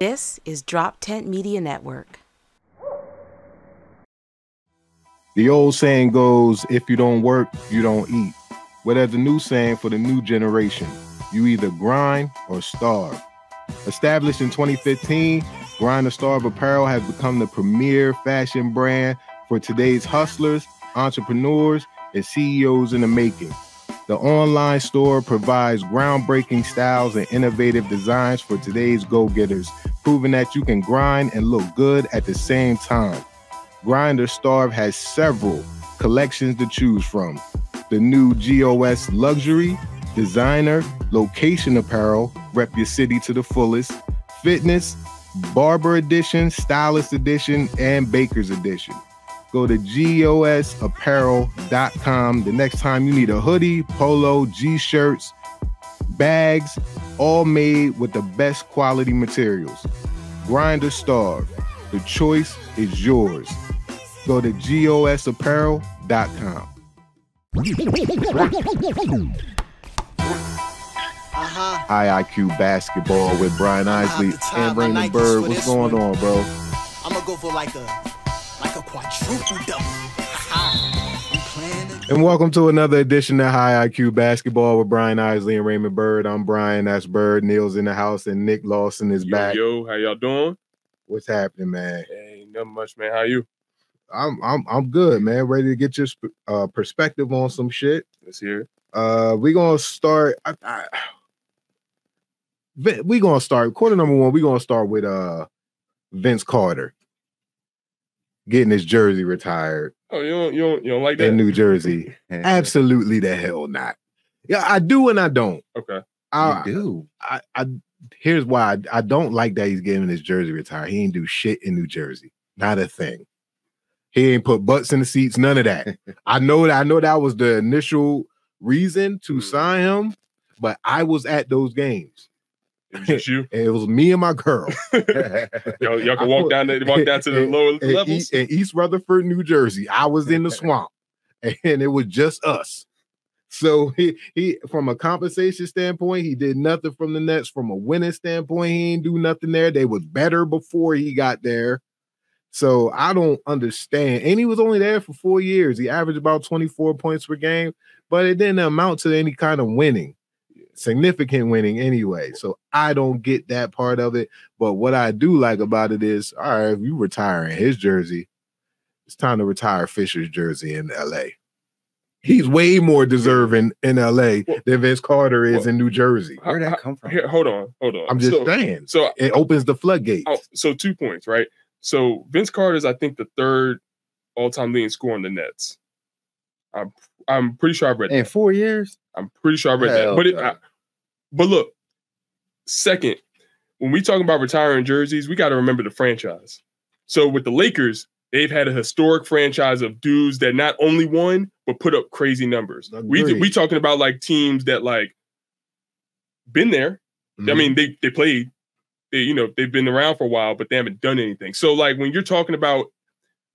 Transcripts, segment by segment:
This is Drop Tent Media Network. The old saying goes, if you don't work, you don't eat. Well, there's a new saying for the new generation. You either grind or starve. Established in 2015, Grind or Starve Apparel has become the premier fashion brand for today's hustlers, entrepreneurs, and CEOs in the making. The online store provides groundbreaking styles and innovative designs for today's go-getters, proving that you can grind and look good at the same time. Grind or Starve has several collections to choose from. The new GOS Luxury, Designer, Location Apparel, rep your city to the fullest, Fitness, Barber Edition, Stylist Edition, and Baker's Edition. Go to gosapparel.com the next time you need a hoodie, polo, G-shirts, bags, all made with the best quality materials. Grind or Starve. The choice is yours. Go to gosapparel.com. High IQ basketball with Brian Isley and Raymond Byrd. What's going on, bro? I'm gonna go for like a quadruple double. And welcome to another edition of High IQ Basketball with Brian Isley and Raymond Byrd. I'm Brian, that's Byrd. Neil's in the house, and Nick Lawson is back. Yo, how y'all doing? What's happening, man? Hey, nothing much, man. How you? I'm good, man. Ready to get your perspective on some shit. Let's hear it. We're gonna start. We're gonna start quarter number one. We're gonna start with Vince Carter getting his jersey retired. Oh, you don't like that? In New Jersey? Absolutely the hell not. Yeah, I do and I don't. Okay. I do. Here's why I don't like that he's getting his jersey retired. He ain't do shit in New Jersey. Not a thing. He ain't put butts in the seats. None of that. I know that was the initial reason to sign him, but I was at those games. It was just you. It was me and my girl. Y'all can walk down to the lower levels. In East Rutherford, New Jersey. I was in the swamp, and it was just us. So he from a compensation standpoint, he did nothing from the Nets. From a winning standpoint, he ain't do nothing there. They was better before he got there. So I don't understand. And he was only there for 4 years. He averaged about 24 points per game, but it didn't amount to any kind of winning. Significant winning anyway. So I don't get that part of it. But what I do like about it is, all right, if you retiring his jersey, it's time to retire Fisher's jersey in LA. He's way more deserving in LA than Vince Carter is in New Jersey. Where'd that come from? Here, hold on. I'm just saying. So it opens the floodgates. So 2 points, right? So Vince Carter is, I think, the third all-time leading scorer in the Nets. I'm pretty sure I've read that. In 4 years? I'm pretty sure I read that. But look, second, when we talk about retiring jerseys, we got to remember the franchise. So with the Lakers, they've had a historic franchise of dudes that not only won, but put up crazy numbers. We talking about like teams that like been there. Mm-hmm. I mean, they played. They've been around for a while, but they haven't done anything. So like when you're talking about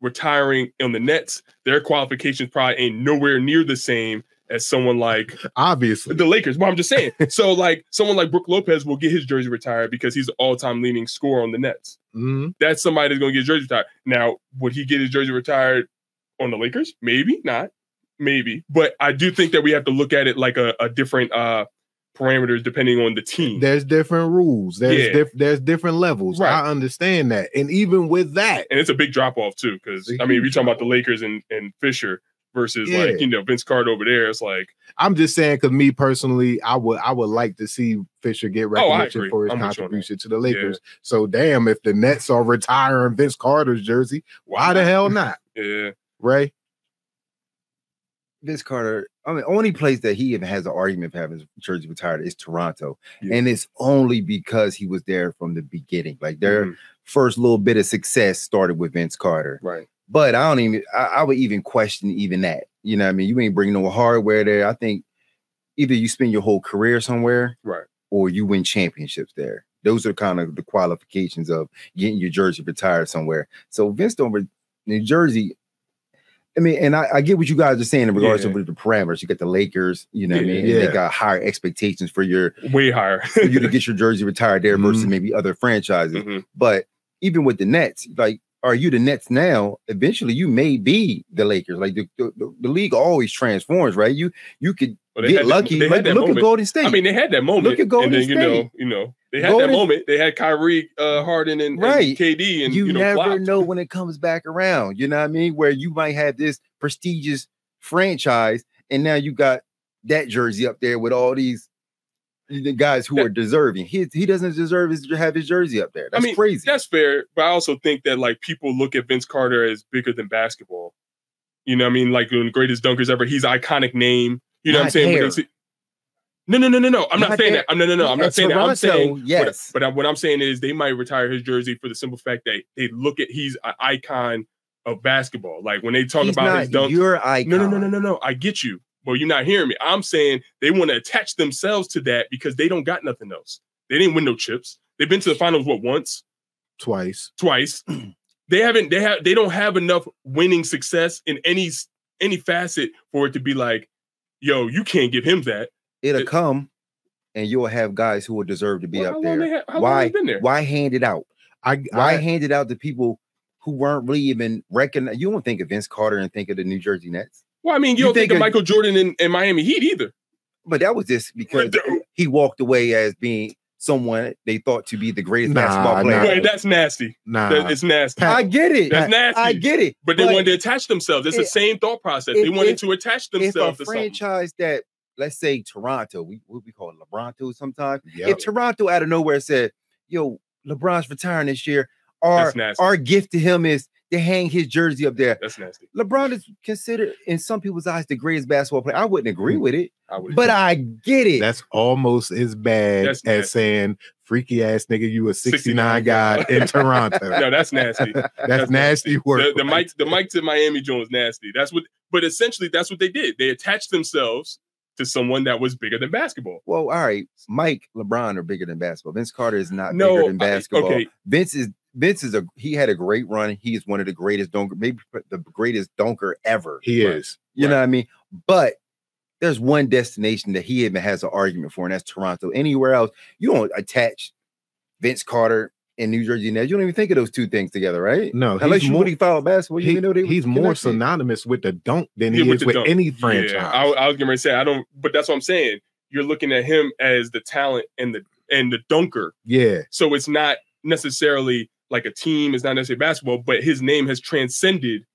retiring on the Nets, their qualifications probably ain't nowhere near the same as someone like obviously the Lakers. Well, I'm just saying. So like someone like Brook Lopez will get his jersey retired because he's the all-time leading scorer on the Nets. Mm-hmm. That's somebody that's going to get his jersey retired. Now, would he get his jersey retired on the Lakers? Maybe not. Maybe. But I do think that we have to look at it like a different parameters depending on the team. There's different rules. There's different levels. Right. I understand that. And even with that. And it's a big drop-off too, because I mean, we're talking about the Lakers and Fisher versus like, Vince Carter over there. It's like, I'm just saying, because me personally, I would like to see Fisher get recognition for his contribution to the Lakers. Yeah. So damn, if the Nets are retiring Vince Carter's jersey, why the hell not? Yeah. Ray? Vince Carter, I mean, only place that he even has an argument of having his jersey retired is Toronto. Yeah. And it's only because he was there from the beginning. Like their first little bit of success started with Vince Carter. Right. But I would even question even that. You know what I mean? You ain't bringing no hardware there. I think either you spend your whole career somewhere, right, or you win championships there. Those are kind of the qualifications of getting your jersey retired somewhere. So Vince New Jersey, I mean, and I get what you guys are saying in regards to the parameters. You got the Lakers, you know what I mean? And they got higher expectations for way higher for you to get your jersey retired there versus maybe other franchises. But even with the Nets, like, are you the Nets now? Eventually, you may be the Lakers. Like the league always transforms, right? You could get lucky. Like, look at Golden State. I mean, they had that moment. Look at Golden State. You know, they had that moment. They had Kyrie, Harden, and KD, and you never flopped. know when it comes back around. You know what I mean? Where you might have this prestigious franchise, and now you got that jersey up there with all these the guys who are deserving. He doesn't deserve to have his jersey up there. That's crazy. That's fair, but I also think that like people look at Vince Carter as bigger than basketball. You know what I mean? Like one of the greatest dunkers ever. He's an iconic name. You know what I'm saying? No. I'm not saying that. No. I'm not saying that. I'm saying yes. But what I'm saying is they might retire his jersey for the simple fact that they look at he's an icon of basketball. Like when they talk about his dunks. Your icon. No. I get you. Well, you're not hearing me. I'm saying they want to attach themselves to that because they don't got nothing else. They didn't win no chips. They've been to the finals once? Twice. They don't have enough winning success in any facet for it to be like, yo, you can't give him that. It'll come, and you'll have guys who will deserve to be up there. How long have they been there? Why hand it out? Why hand it out to people who weren't really even recognized? You don't think of Vince Carter and think of the New Jersey Nets. Well, I mean, you don't think of Michael Jordan and Miami Heat either. But that was just because he walked away as being someone they thought to be the greatest basketball player. Wait, that's nasty. It's nasty. I get it. That's nasty. I get it. But they wanted to attach themselves. It's the same thought process. They wanted to attach themselves to something. If a franchise that, let's say Toronto, we call it LeBronto sometimes. Yep. If Toronto out of nowhere said, yo, LeBron's retiring this year, our gift to him is to hang his jersey up there. That's nasty. LeBron is considered, in some people's eyes, the greatest basketball player. I wouldn't agree with it, but I get it. That's almost as bad as saying, freaky ass nigga, you a 69 guy in Toronto. No, that's nasty. That's nasty work. The Mike to Miami Jones nasty. But essentially that's what they did. They attached themselves to someone that was bigger than basketball. Well, all right. Mike, LeBron are bigger than basketball. Vince Carter is not bigger than basketball. Okay. Vince he had a great run. He is one of the greatest dunker, maybe the greatest dunker ever. He is. You know what I mean? But there's one destination that he even has an argument for, and that's Toronto. Anywhere else, you don't attach Vince Carter and New Jersey Nets. You don't even think of those two things together, right? No. Unless you really follow basketball, you know he's more synonymous with the dunk than he is with any franchise. Yeah, I was going to say, I don't, but that's what I'm saying. You're looking at him as the talent and the dunker. Yeah. So it's not necessarily like a team, it's not necessarily basketball, but his name has transcended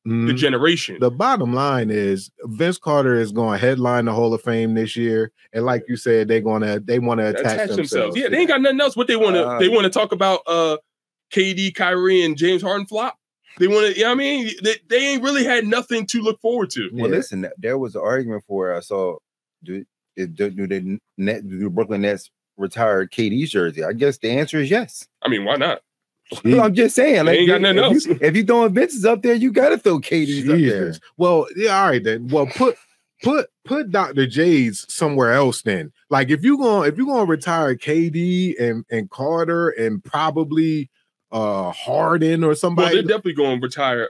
the generation. The bottom line is Vince Carter is going to headline the Hall of Fame this year, and like you said, they want to attach themselves. Yeah, they ain't got nothing else. What they want to they want to talk about KD, Kyrie, and James Harden flop. They want to, you know what I mean? They ain't really had nothing to look forward to. Well, listen, there was an argument for I saw do the Brooklyn Nets retire KD's jersey? I guess the answer is yes. I mean, why not? Well, I'm just saying, like, ain't got nothing else. If you throwing Vince's up there, you got to throw KD's up there. Well, yeah, all right then. Well, put Dr. J's somewhere else then. Like if you're gonna retire KD and Carter and probably Harden or somebody. Well, they're definitely going to retire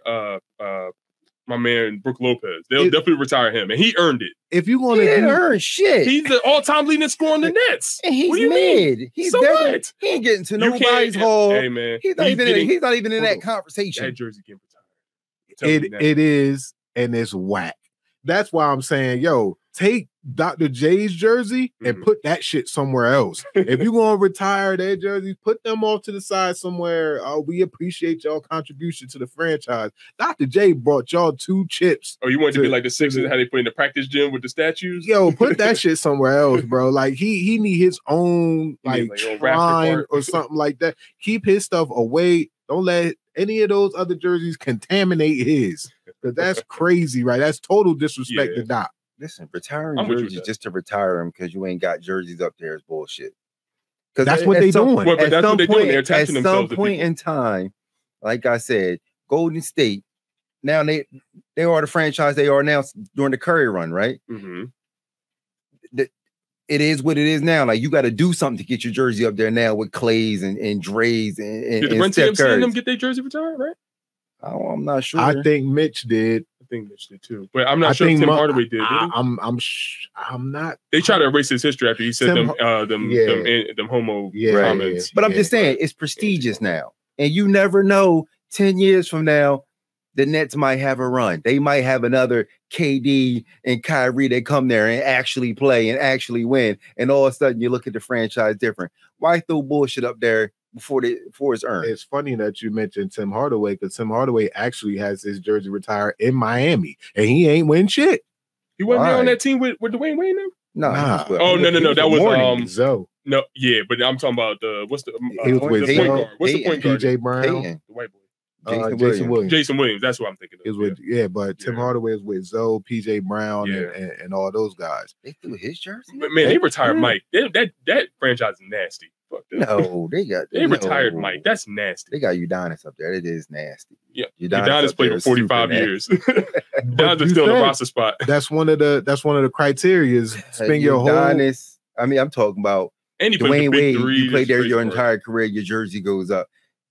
my man Brook Lopez. They'll definitely retire him, and he earned it. If you want to earn shit, he's the all-time leading scorer in the Nets. And he's what do you mid. Mean? He's so what? He ain't getting to nobody's hall. Hey man, he's not even in that conversation. That jersey getting retired. It is, and it's whack. That's why I'm saying, yo, take Dr. J's jersey and put that shit somewhere else. If you're going to retire their jerseys, put them off to the side somewhere. We appreciate y'all contribution to the franchise. Dr. J brought y'all 2 chips. Oh, you want to be like the Sixers, how they put in the practice gym with the statues? Yo, put that shit somewhere else, bro. Like he need his own like shrine or something like that. Keep his stuff away. Don't let any of those other jerseys contaminate his. Because that's crazy, right? That's total disrespect to Doc. Listen, retiring jerseys just to retire them because you ain't got jerseys up there is bullshit. Because that's what they're doing. Well, but that's what they're doing. They're attaching themselves. At some point in time, like I said, Golden State, now they are the franchise they are now during the Curry run, right? Mm-hmm. It is what it is now. Like you got to do something to get your jersey up there now with Clays and Dre's and did the Run TMC and them get their jersey retired, right? I'm not sure. I think Mitch did. I think Mitch did too, but I'm not sure if Tim Hardaway did. I'm not. They try to erase his history after he said them homo comments. But I'm just saying it's prestigious now, and you never know. 10 years from now, the Nets might have a run. They might have another KD and Kyrie that come there and actually play and actually win. And all of a sudden, you look at the franchise different. Why throw bullshit up there before it's earned? It's funny that you mentioned Tim Hardaway because Tim Hardaway actually has his jersey retired in Miami, and he ain't win shit. He wasn't there on that team with Dwayne Wade now? Nah. Oh no, that was Zoe. No, yeah, but I'm talking about the point guard? What's the point guard? PJ Brown, the white boy. Jason Williams. Jason Williams, that's what I'm thinking of. But Tim Hardaway is with Zoe, PJ Brown, and all those guys. They threw his jersey. Man, they retired Mike. That franchise is nasty. Fuck them. No, they retired Mike. That's nasty. They got Udonis up there. It is nasty. Yeah, Udonis played for 45 years. Udonis is still in the roster spot. That's one of the criteria. Spend your whole. I mean, I'm talking about. And he Dwayne Wade. You played there your sport. Entire career. Your jersey goes up.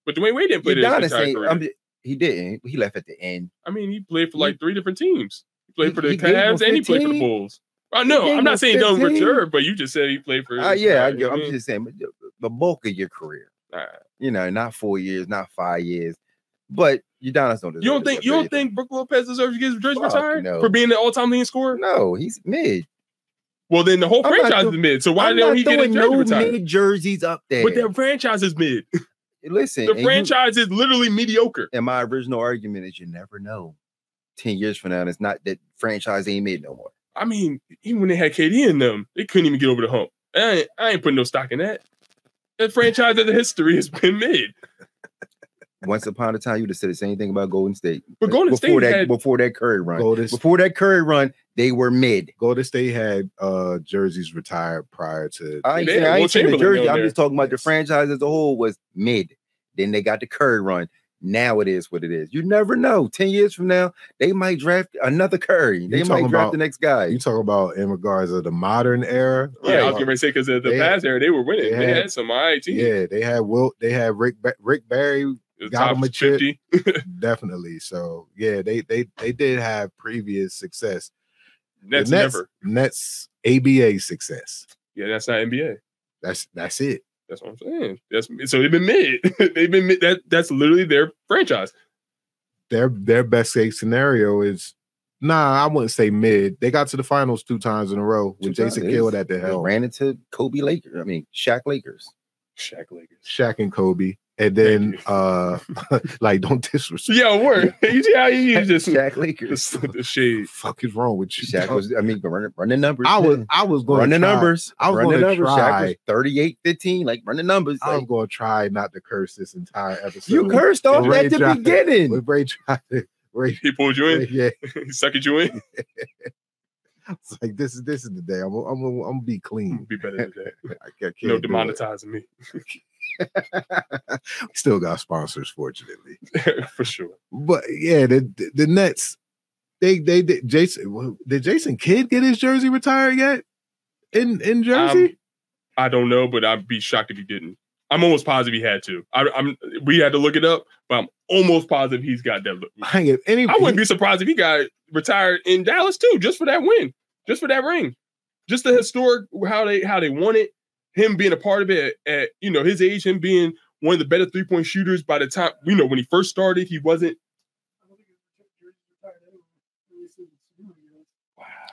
But Dwayne Wade didn't play there his entire career. He didn't. He left at the end. I mean, he played for like 3 different teams. He played for the Cavs and he played for the Bulls. No, I'm not saying he doesn't return, but you just said he played for. I'm just saying the bulk of your career. You know, not 4 years, not 5 years, but Udonis don't. You don't think Brook Lopez deserves to get his jersey retired for being the all-time leading scorer? No, he's mid. Well, then the whole franchise is mid. So why don't he get his jersey retired? Mid jerseys up there, but their franchise is mid. Listen, the franchise is literally mediocre. And my original argument is you never know. 10 years from now, it's not that franchise ain't mid no more. I mean, even when they had KD in them, they couldn't even get over the hump. I ain't putting no stock in that. That franchise of the history has been mid. Once upon a time, you would have said the same thing about Golden State. But Golden State before that Curry run, they were mid. Golden State had jerseys retired prior to. I ain't saying the jersey. I'm just talking about the franchise as a whole was mid. Then they got the Curry run. Now it is what it is. You never know. 10 years from now, they might draft another Curry. They might draft the next guy. You talk about in regards of the modern era. Yeah, I was going to say because the past era they were winning. They had some teams. Yeah, they had Rick Barry. Got him a chip, definitely. So yeah, they did have previous success. Nets ABA success. Yeah, that's not NBA. That's it. That's what I'm saying. So they've been mid. They've been mid. That's literally their franchise. Their best case scenario is I wouldn't say mid. They got to the finals 2 times in a row with Jason Kidd at the helm. Ran into Kobe Lakers. I mean Shaq Lakers. Shaq and Kobe. And then, like, don't disrespect. Yeah, word. You see how you just Shaq Lakers. The shade. Fuck is wrong with you? Shaq was. I mean, run the numbers. I was going run the numbers. I was going to try. Shaq was 38-15. Like, run the numbers. I was going to try not to curse this entire episode. You cursed off at the beginning. When Ray tried to. He pulled you in. Yeah, he sucked you in. It's like this is the day. I'm gonna be clean. Be better today. I can't no demonetizing me. We still got sponsors, fortunately. For sure. But yeah, the Nets, they did Jason Kidd get his jersey retired yet? In Jersey? I don't know, but I'd be shocked if he didn't. I'm almost positive he had to. We had to look it up, but I'm almost positive he's got that. I wouldn't be surprised if he got retired in Dallas too, just for that win, just for that ring, just the historic how they won it. Him being a part of it at his age, him being one of the better 3-point shooters by the time when he first started, he wasn't.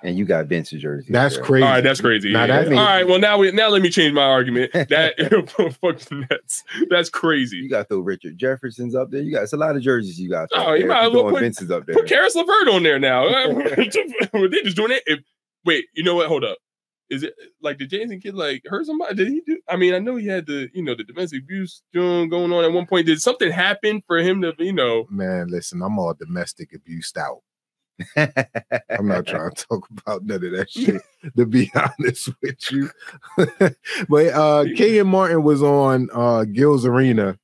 And you got Vince's jersey. That's crazy. All right, that's crazy. All right, well now let me change my argument. That fuck the Nets. That's crazy. You got to throw Richard Jefferson's up there. It's a lot of jerseys you got. You might as well put Vince's up there. Put Karis LeVert on there now. They just doing it. Wait, you know what? Hold up. Is it like did Jason Kidd hurt somebody? Did he do? I mean, I know he had the domestic abuse going on at one point. Did something happen for him to Man, listen, I'm all domestic abused out. I'm not trying to talk about none of that shit, to be honest with you. But Kenyon Martin was on Gil's Arena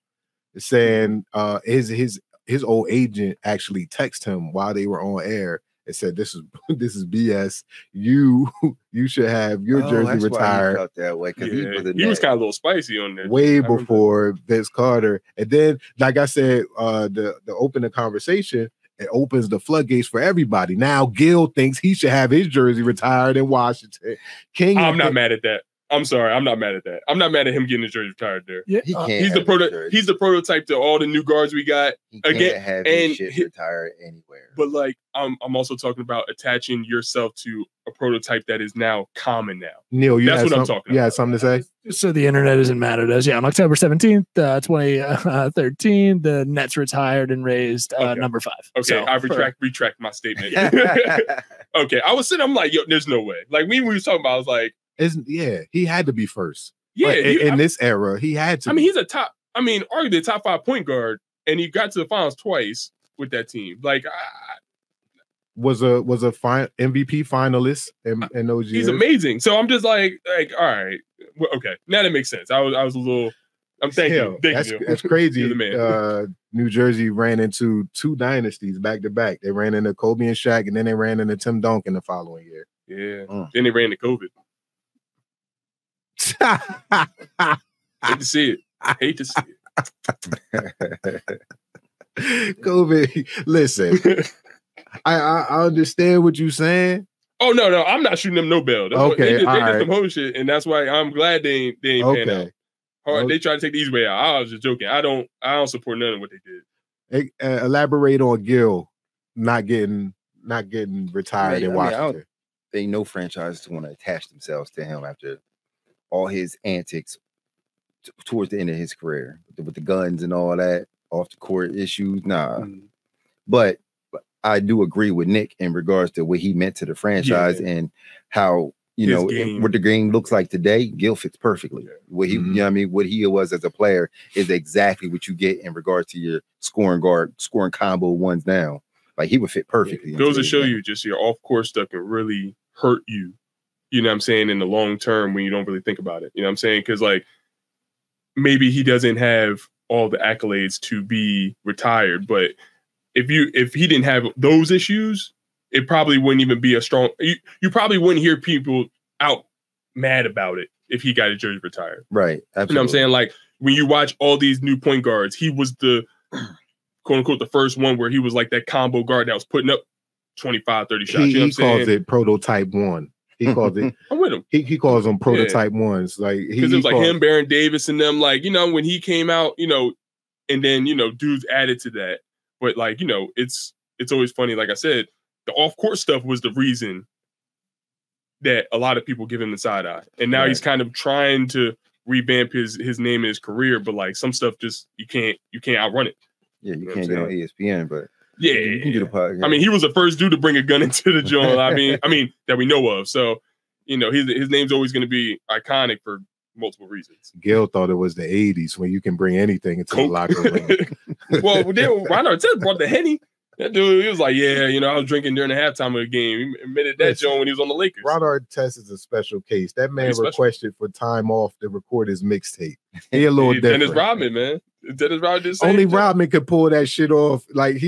saying his old agent actually texted him while they were on air. It said, "This is BS. You should have your jersey retired." Why he felt that way, because he was kind of a little spicy on there way before Vince Carter. And then, like I said, the opening conversation, it opens the floodgates for everybody. Now Gil thinks he should have his jersey retired in Washington. King, I'm not mad at that. I'm sorry, I'm not mad at that. I'm not mad at him getting his jersey retired there. Yeah, he can't. He's the prototype to all the new guards we got. He can't have his shit retired anywhere. But like, I'm also talking about attaching yourself to a prototype that is now common now. Neil, that's what I'm talking about. You had something to say? So the internet isn't mad at us. Yeah, on October 17th, 2013, the Nets retired and raised number 5. Okay, so, I retract my statement. Okay, I was sitting, I'm like, yo, there's no way. Like, we was talking about, I was like, he had to be first. Yeah, in this era, he had to. I mean, he's arguably a top 5 point guard, and he got to the finals twice with that team. Like, was a MVP finalist in those years. He's amazing. So I'm just like, all right, well, okay, now that makes sense. I was a little. I'm thanking you. That's crazy. New Jersey ran into 2 dynasties back to back. They ran into Kobe and Shaq, and then they ran into Tim Duncan the following year. Yeah. Then they ran into COVID. Hate to see it. COVID. Listen, I understand what you're saying. Oh no, I'm not shooting them no bail. Okay, they did some whole shit, and that's why I'm glad they ain't paying out. Hard, they try to take the easy way out. I was just joking. I don't support none of what they did. Elaborate on Gil not getting retired in Washington. I don't think no franchises want to attach themselves to him after all his antics towards the end of his career with the guns and all that off the court issues. Nah, but I do agree with Nick in regards to what he meant to the franchise and how what the game looks like today. Gil fits perfectly. What he, what he was as a player is exactly what you get in regards to your scoring combo ones now. Like he would fit perfectly. It goes to show you just your off court stuff can really hurt you. You know what I'm saying? In the long term when you don't really think about it. You know what I'm saying? Because like maybe he doesn't have all the accolades to be retired, but if he didn't have those issues, it probably wouldn't even be a strong. You probably wouldn't hear people out mad about it if he got his jersey retired. Right. Absolutely. You know what I'm saying? Like when you watch all these new point guards, he was the quote unquote the first one where he was like that combo guard that was putting up 25, 30 shots. He calls it prototype 1. He calls it. I'm with him. He calls them prototype ones. Like because it was like him, Baron Davis, and them. Like when he came out, and then dudes added to that. But like it's always funny. Like I said. The off-court stuff was the reason that a lot of people give him the side eye. And now he's kind of trying to revamp his name and his career, but like some stuff just you can't outrun it. Yeah, you can't get on ESPN, but you can do the podcast. I mean, he was the first dude to bring a gun into the joint. I mean that we know of. So, his name's always going to be iconic for multiple reasons. Gil thought it was the 80s when you can bring anything into the locker room. Well, then Ron Artest brought the Henny. That dude, he was like, I was drinking during the halftime of the game. He admitted that, John, when he was on the Lakers. Ron Artest is a special case. That man requested for time off to record his mixtape. He a little different. Dennis Rodman, man. Dennis Rodman only Rodman could pull that shit off. Like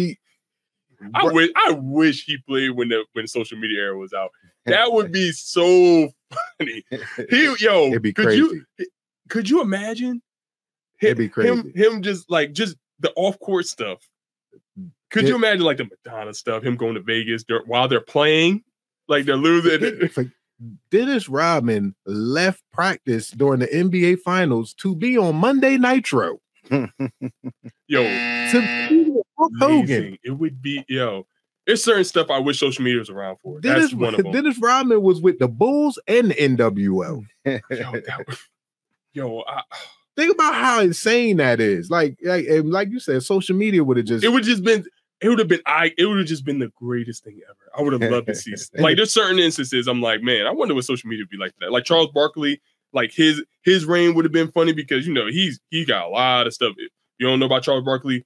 I wish he played when the social media era was out. That would be so funny. It'd be crazy. Could you imagine? It'd be crazy. Him just the off court stuff. Could you imagine like the Madonna stuff, him going to Vegas while they're playing? Like they're losing. Dennis Rodman left practice during the NBA Finals to be on Monday Nitro. Hogan. It would be, there's certain stuff I wish social media was around for. That's one of them. Dennis Rodman was with the Bulls and the NWO. Think about how insane that is. Like you said, social media would have just. It would have just been the greatest thing ever. I would have loved to see. Like there's certain instances I'm like, man, I wonder what social media would be like that. Like Charles Barkley, like his reign would have been funny because he got a lot of stuff. If you don't know about Charles Barkley,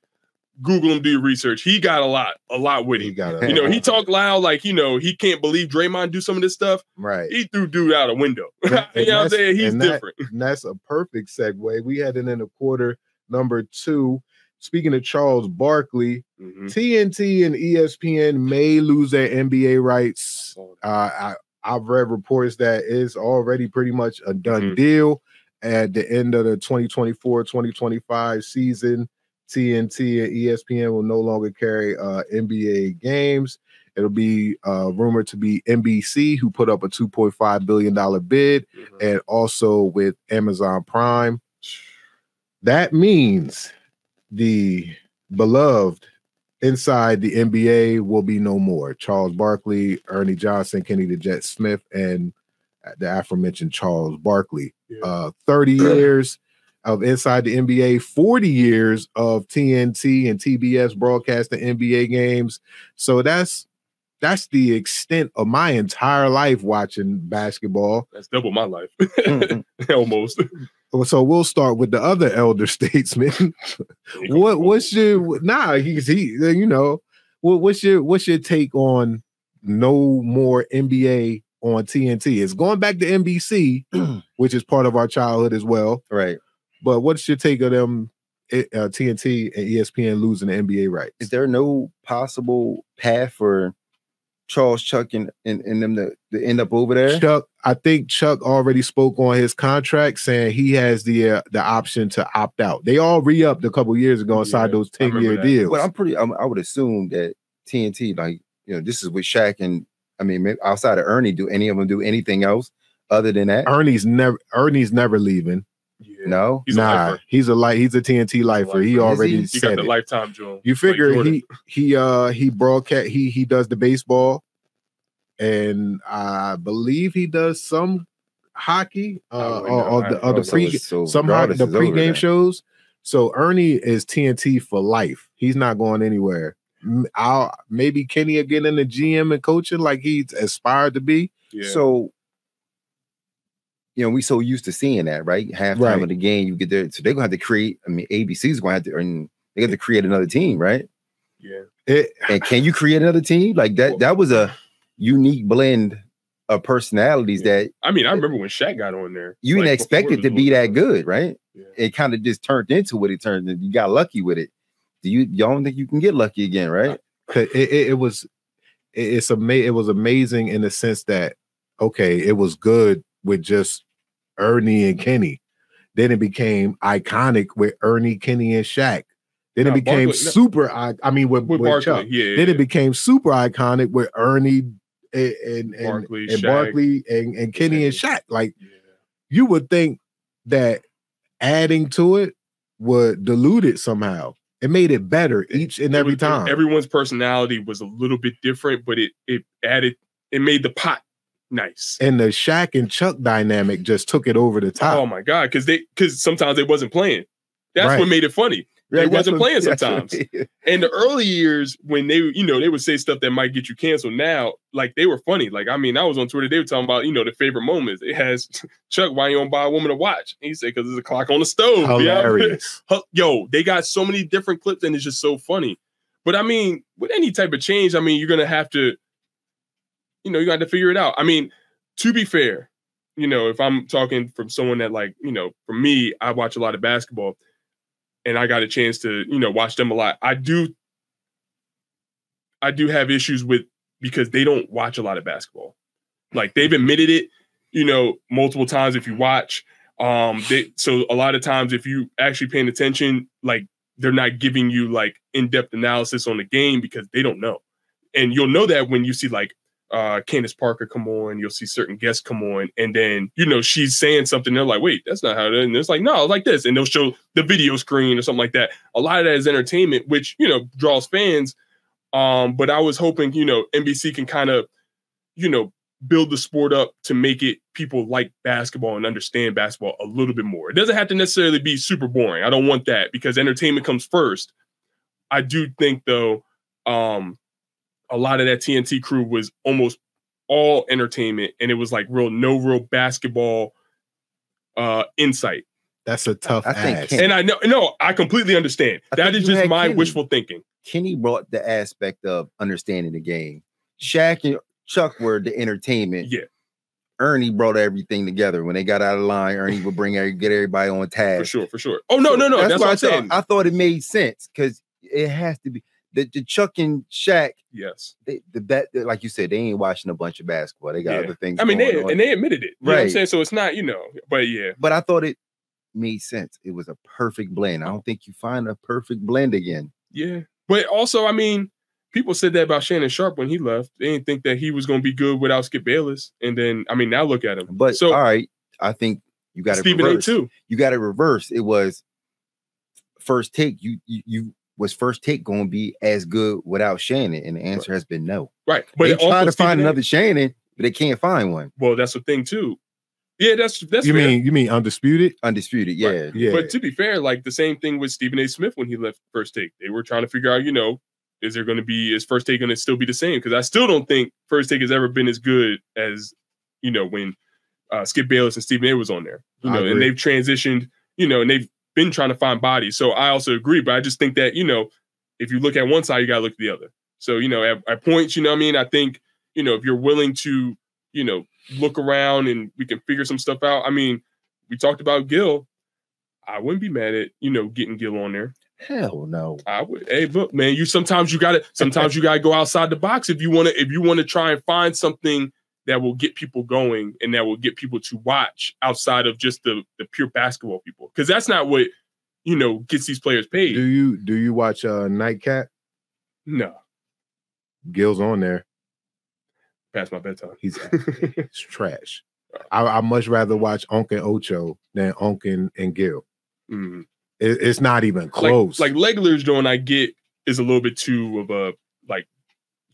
Google him, do your research. He got a lot with him. He talked loud, like he can't believe Draymond do some of this stuff. Right. He threw dude out a window. You know what I'm saying? He's different. And that's a perfect segue. We had it in the quarter number 2. Speaking of Charles Barkley, TNT and ESPN may lose their NBA rights. I've read reports that it's already pretty much a done deal at the end of the 2024-2025 season. TNT and ESPN will no longer carry NBA games. It'll be rumored to be NBC, who put up a $2.5 billion bid, and also with Amazon Prime. That means the beloved inside the NBA will be no more. Charles Barkley, Ernie Johnson, Kenny the Jet Smith, and the aforementioned Charles Barkley. 30 years of inside the NBA, 40 years of TNT and TBS broadcasting NBA games. So that's the extent of my entire life watching basketball. That's double my life. Almost. So we'll start with the other elder statesman. What's your take on no more NBA on TNT? It's going back to NBC, which is part of our childhood as well. Right. But what's your take of them TNT and ESPN losing the NBA rights? Is there no possible path for Charles, Chuck, and them to end up over there? I think Chuck already spoke on his contract, saying he has the option to opt out. They all re-upped a couple years ago inside those 10-year deals. But I would assume that TNT, like, this is with Shaq, and I mean, maybe outside of Ernie, do any of them do anything else other than that? Ernie's never leaving. Yeah. No, he's a TNT lifer. He already said got the lifetime job. You figure he broadcast, he does the baseball, and I believe he does some hockey the pregame shows. So Ernie is TNT for life. He's not going anywhere. Maybe Kenny will get into GM and coaching like he's aspired to be. Yeah. So we so used to seeing that, right? Halftime of the game, you get there. So they're gonna have to create. I mean, ABC's gonna have to, and they got to create another team, right? Yeah. And can you create another team like that? That was a unique blend of personalities. That I mean, I remember when Shaq got on there. You didn't expect it to be that good, right? Yeah. It kind of just turned into what it turned into. You got lucky with it. Y'all don't think you can get lucky again, right? It was amazing in the sense that it was good with just Ernie and Kenny. Then it became iconic with Ernie, Kenny, and Shaq. Then it became with Chuck. Then it became super iconic with Ernie and Barkley and Kenny and Shaq. Like, you would think that adding to it would dilute it somehow. It made it better each and every time. Everyone's personality was a little bit different, but it made the pot nice. And the Shaq and Chuck dynamic just took it over the top. Oh my God, because sometimes they wasn't playing. That's what made it funny. They wasn't playing sometimes. And the early years when they would say stuff that might get you canceled. Now, like, they were funny. Like, I mean, I was on Twitter, they were talking about, the favorite moments. It has Chuck, why you don't buy a woman a watch? And he said, because there's a clock on the stove. Hilarious. Yo, they got so many different clips and it's just so funny. But I mean, with any type of change, I mean, you're gonna have to, you got to figure it out. I mean, to be fair, if I'm talking from someone that, like, for me, I watch a lot of basketball. And I got a chance to, watch them a lot. I do have issues with, because they don't watch a lot of basketball. Like, they've admitted it, multiple times if you watch. So a lot of times if you actually paying attention, like, they're not giving you like in-depth analysis on the game because they don't know. And you'll know that when you see like Candace Parker come on, you'll see certain guests come on, and then, she's saying something. They're like, wait, that's not how it is. And it's like, no, like this. And they'll show the video screen or something like that. A lot of that is entertainment, which, draws fans. But I was hoping, NBC can kind of, build the sport up to make it people like basketball and understand basketball a little bit more. It doesn't have to necessarily be super boring. I don't want that, because entertainment comes first. I do think, though, a lot of that TNT crew was almost all entertainment, and it was like no real basketball insight. That's a tough ask. And I completely understand. That is just my wishful thinking. Kenny brought the aspect of understanding the game. Shaq and Chuck were the entertainment. Yeah. Ernie brought everything together. When they got out of line, Ernie would get everybody on task. For sure. Oh, no. That's what I'm saying. I thought it made sense, because it has to be. The Chuck and Shaq, yes, that like you said, they ain't watching a bunch of basketball. They got other things. I mean, they admitted it. You know what I'm saying? So it's not, but yeah. But I thought made sense. It was a perfect blend. I don't think you find a perfect blend again. Yeah. But also, I mean, people said that about Shannon Sharp when he left. They didn't think that he was going to be good without Skip Bayless. And then, I mean, now look at him. But all right, I think you got to reverse. Stephen A. too. You got to reverse. It was first take. You was first take going to be as good without Shannon? And the answer has been no. Right. But they try to find another Shannon, but they can't find one. Well, that's the thing too. Yeah, that's you fair. mean Undisputed? Undisputed, yeah. Right. Yeah. But to be fair, like the same thing with Stephen A. Smith when he left First Take. They were trying to figure out, is First Take going to still be the same? Because I still don't think First Take has ever been as good as, when Skip Bayless and Stephen A. was on there. And they've transitioned, and they've been trying to find bodies. So I also agree, but I just think that, if you look at one side, you got to look at the other. So, at points, I think, if you're willing to, look around and we can figure some stuff out. I mean, we talked about Gil. I wouldn't be mad at, getting Gil on there. Hell no. I would. Hey, look, man, sometimes you gotta go outside the box if you want to try and find something that will get people going and that will get people to watch outside of just the pure basketball people. Because that's not what, gets these players paid. Do you watch Nightcap? No. Gil's on there. Past my bedtime. He's trash. I much rather watch Onk and Ocho than Onk and Gil. Mm-hmm. It's not even close. Like Legler's doing, I get is a little bit too of a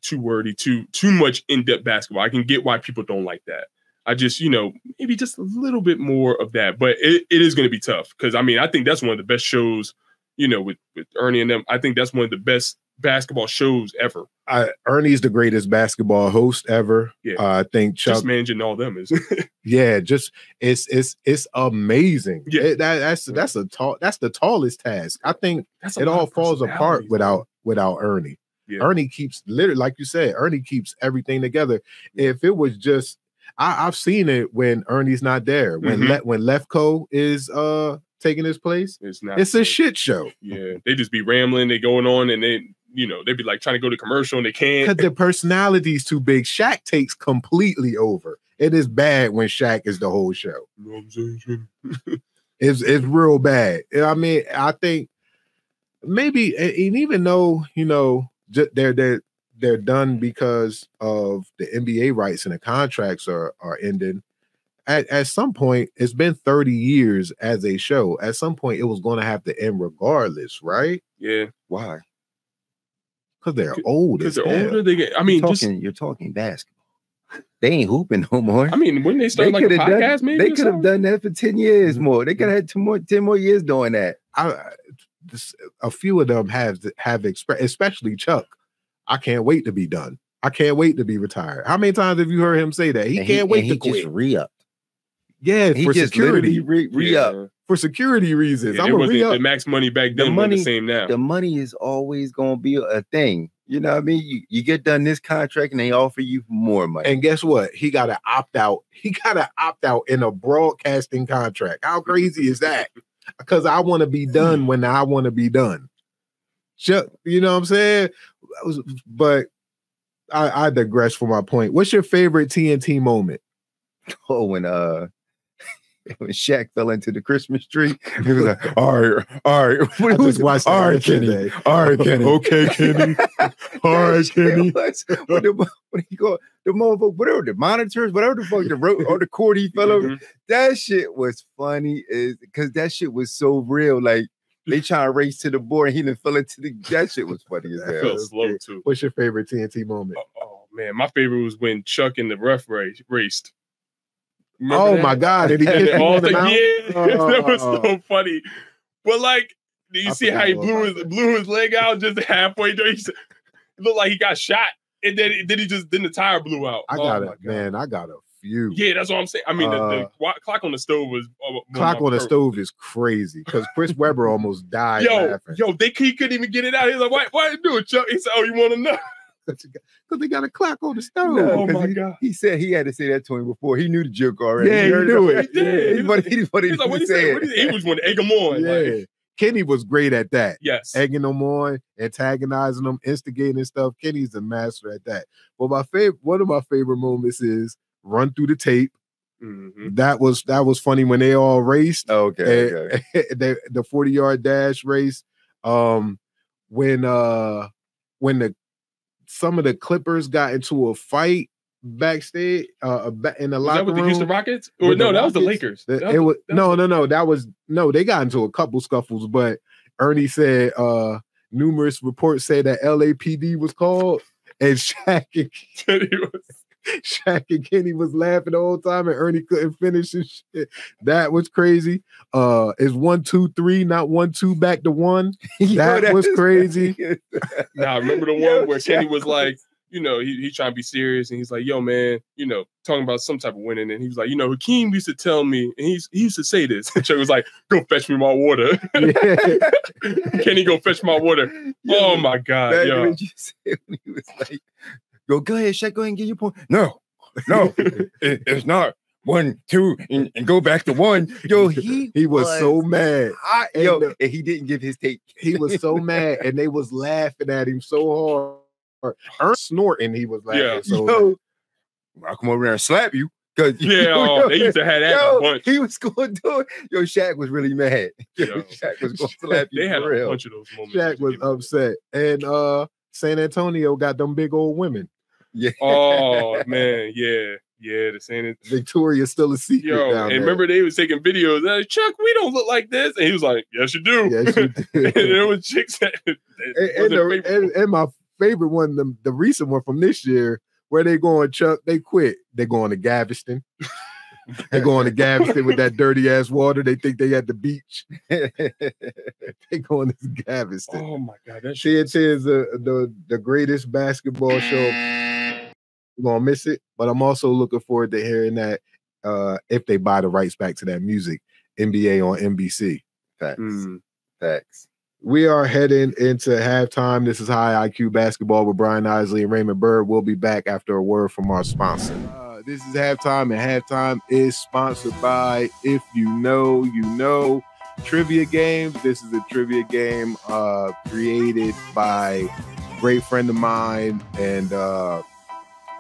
too wordy, too much in-depth basketball. I can get why people don't like that. I just, maybe just a little bit more of that. But it is going to be tough because, I mean, I think that's one of the best shows, with Ernie and them. I think that's one of the best basketball shows ever. Ernie's the greatest basketball host ever. Yeah. I think Chuck, just managing all them is yeah, just it's amazing. Yeah. That's the tallest task. I think it all falls apart without Ernie. Yeah. Ernie keeps literally, like you said, Ernie keeps everything together. If it was just, I've seen it when Ernie's not there. When when Lefko is taking his place, it's a shit show. Yeah, they just be rambling, they going on, and they be like trying to go to commercial and they can't because their personality's too big. Shaq takes completely over. It is bad when Shaq is the whole show. You know what I'm saying? It's real bad. I mean, I think maybe, and even though they're done because of the NBA rights and the contracts are ending. At some point, it's been 30 years as a show. At some point, it was going to have to end regardless, right? Yeah. Why? Because they're old. Because they're older. They get. I mean, you're talking basketball. They ain't hooping no more. I mean, when they started like a podcast, maybe they could have done that for 10 years more. They could have had 10 more years doing that. A few of them have expressed, especially Chuck. I can't wait to be done. I can't wait to be retired. How many times have you heard him say that? He can't wait to quit. He just re-upped. Yeah, he for just security. Re-up. For security reasons. Yeah, the max money back then was the same now. The money is always going to be a thing. You know what I mean? You get done this contract and they offer you more money. And guess what? He got to opt out. He got to opt out in a broadcasting contract. How crazy is that? Because I want to be done when I want to be done. You know what I'm saying? But I digress from my point. What's your favorite TNT moment? Oh, when Shaq fell into the Christmas tree, he was like, all right. All right, Kenny. All right, Kenny. Okay, Kenny. All right, Kenny. When he go, the motherfucker, whatever, the monitors, whatever the fuck, the road or the court he fell over. That shit was funny because that shit was so real. Like, they trying to race to the board and he done fell into that shit was funny as hell. That felt slow too. What's your favorite TNT moment? Oh man, my favorite was when Chuck and the ref raced. Remember oh that? My God, did he get yeah, that was so funny. But like, do you see how he blew his leg out just halfway through? It looked like he got shot, and then the tire blew out. I got a few. Yeah, that's what I'm saying. I mean, the clock on the stove was clock on the stove is crazy because Chris Webber almost died. He couldn't even get it out. He's like, why you do it, Chuck? He said, oh, you want to know? Because they got a clock on the stove. No, oh my God. He said he had to say that to him before. He knew the joke already. Yeah, he knew it. He did. He's like, what he said. He was going to egg him on. Yeah. Like, Kenny was great at that. Yes. Egging them on, antagonizing them, instigating stuff. Kenny's a master at that. Well, one of my favorite moments is run through the tape That was funny when they all raced. Okay. The 40-yard dash race. When some of the Clippers got into a fight backstage in the locker room. Was that with the Houston Rockets? Or no, that was the Lakers. They got into a couple scuffles, but Ernie said numerous reports say that LAPD was called, and Shaq and Kenny was laughing the whole time, and Ernie couldn't finish his shit. That was crazy. It's 1, 2, 3, not 1, 2 back to 1. That was crazy. Now, remember the one where Kenny was like, he trying to be serious, and he's like, yo, man, talking about some type of winning, and he was like, Hakeem used to tell me, and he used to say this. And Chuck was like, go fetch me my water. Kenny, go fetch my water. Oh my God. Yo. When he was like, go ahead, Shaq, go ahead and get your point. No, it's not 1, 2, and go back to 1. Yo, he was so mad. And he didn't give his take. He was so mad, and they was laughing at him so hard. Snorting, he was laughing. Yeah. So I'll come over there and slap you. They used to have that a bunch. He was going to do it. Yo, Shaq was really mad. Shaq was going to slap you. They had a bunch of those moments. Shaq was upset. And San Antonio got them big old women. Yeah. Oh man, yeah. The San Antonio. Victoria's still a secret. And remember they was taking videos. Like, Chuck, we don't look like this. And he was like, yes, you do. Yes, you do. And there was chicks that and my favorite one, the recent one from this year, where they going, Chuck, they quit. They going to Galveston. They going to Galveston with that dirty ass water. They think they at the beach. They going to Galveston. Oh my God. That TNT is the greatest basketball show. You're gonna miss it, but I'm also looking forward to hearing that if they buy the rights back to that music, NBA on NBC. Facts. We are heading into halftime. This is High IQ Basketball with Brian Isley and Raymond Byrd. We'll be back after a word from our sponsor. This is halftime, and halftime is sponsored by If You Know, You Know Trivia Games. This is a trivia game created by a great friend of mine and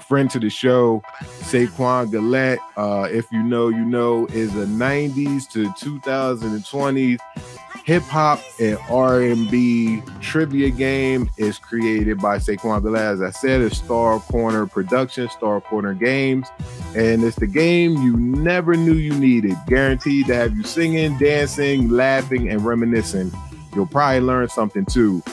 friend to the show, Saquon Gillette. If You Know, You Know is a 90s to 2020s hip-hop and R&B trivia game. Is created by Saquon Gillette. As I said, it's Star Corner Production, Star Corner Games, and it's the game you never knew you needed. Guaranteed to have you singing, dancing, laughing, and reminiscing. You'll probably learn something too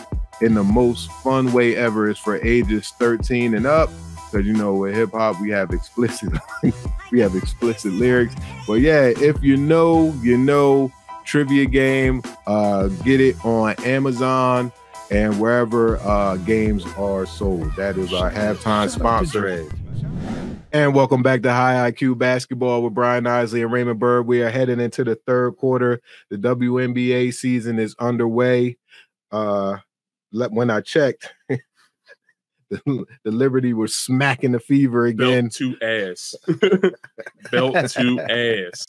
in the most fun way ever. It's for ages 13 and up. Because with hip hop we have explicit lyrics. But yeah, if you know trivia game, get it on Amazon and wherever games are sold. That is our halftime sponsor. And welcome back to High IQ Basketball with Brian Isley and Raymond Byrd. We are heading into the third quarter. The WNBA season is underway. When I checked, the Liberty were smacking the Fever again. Belt to ass. Belt to ass.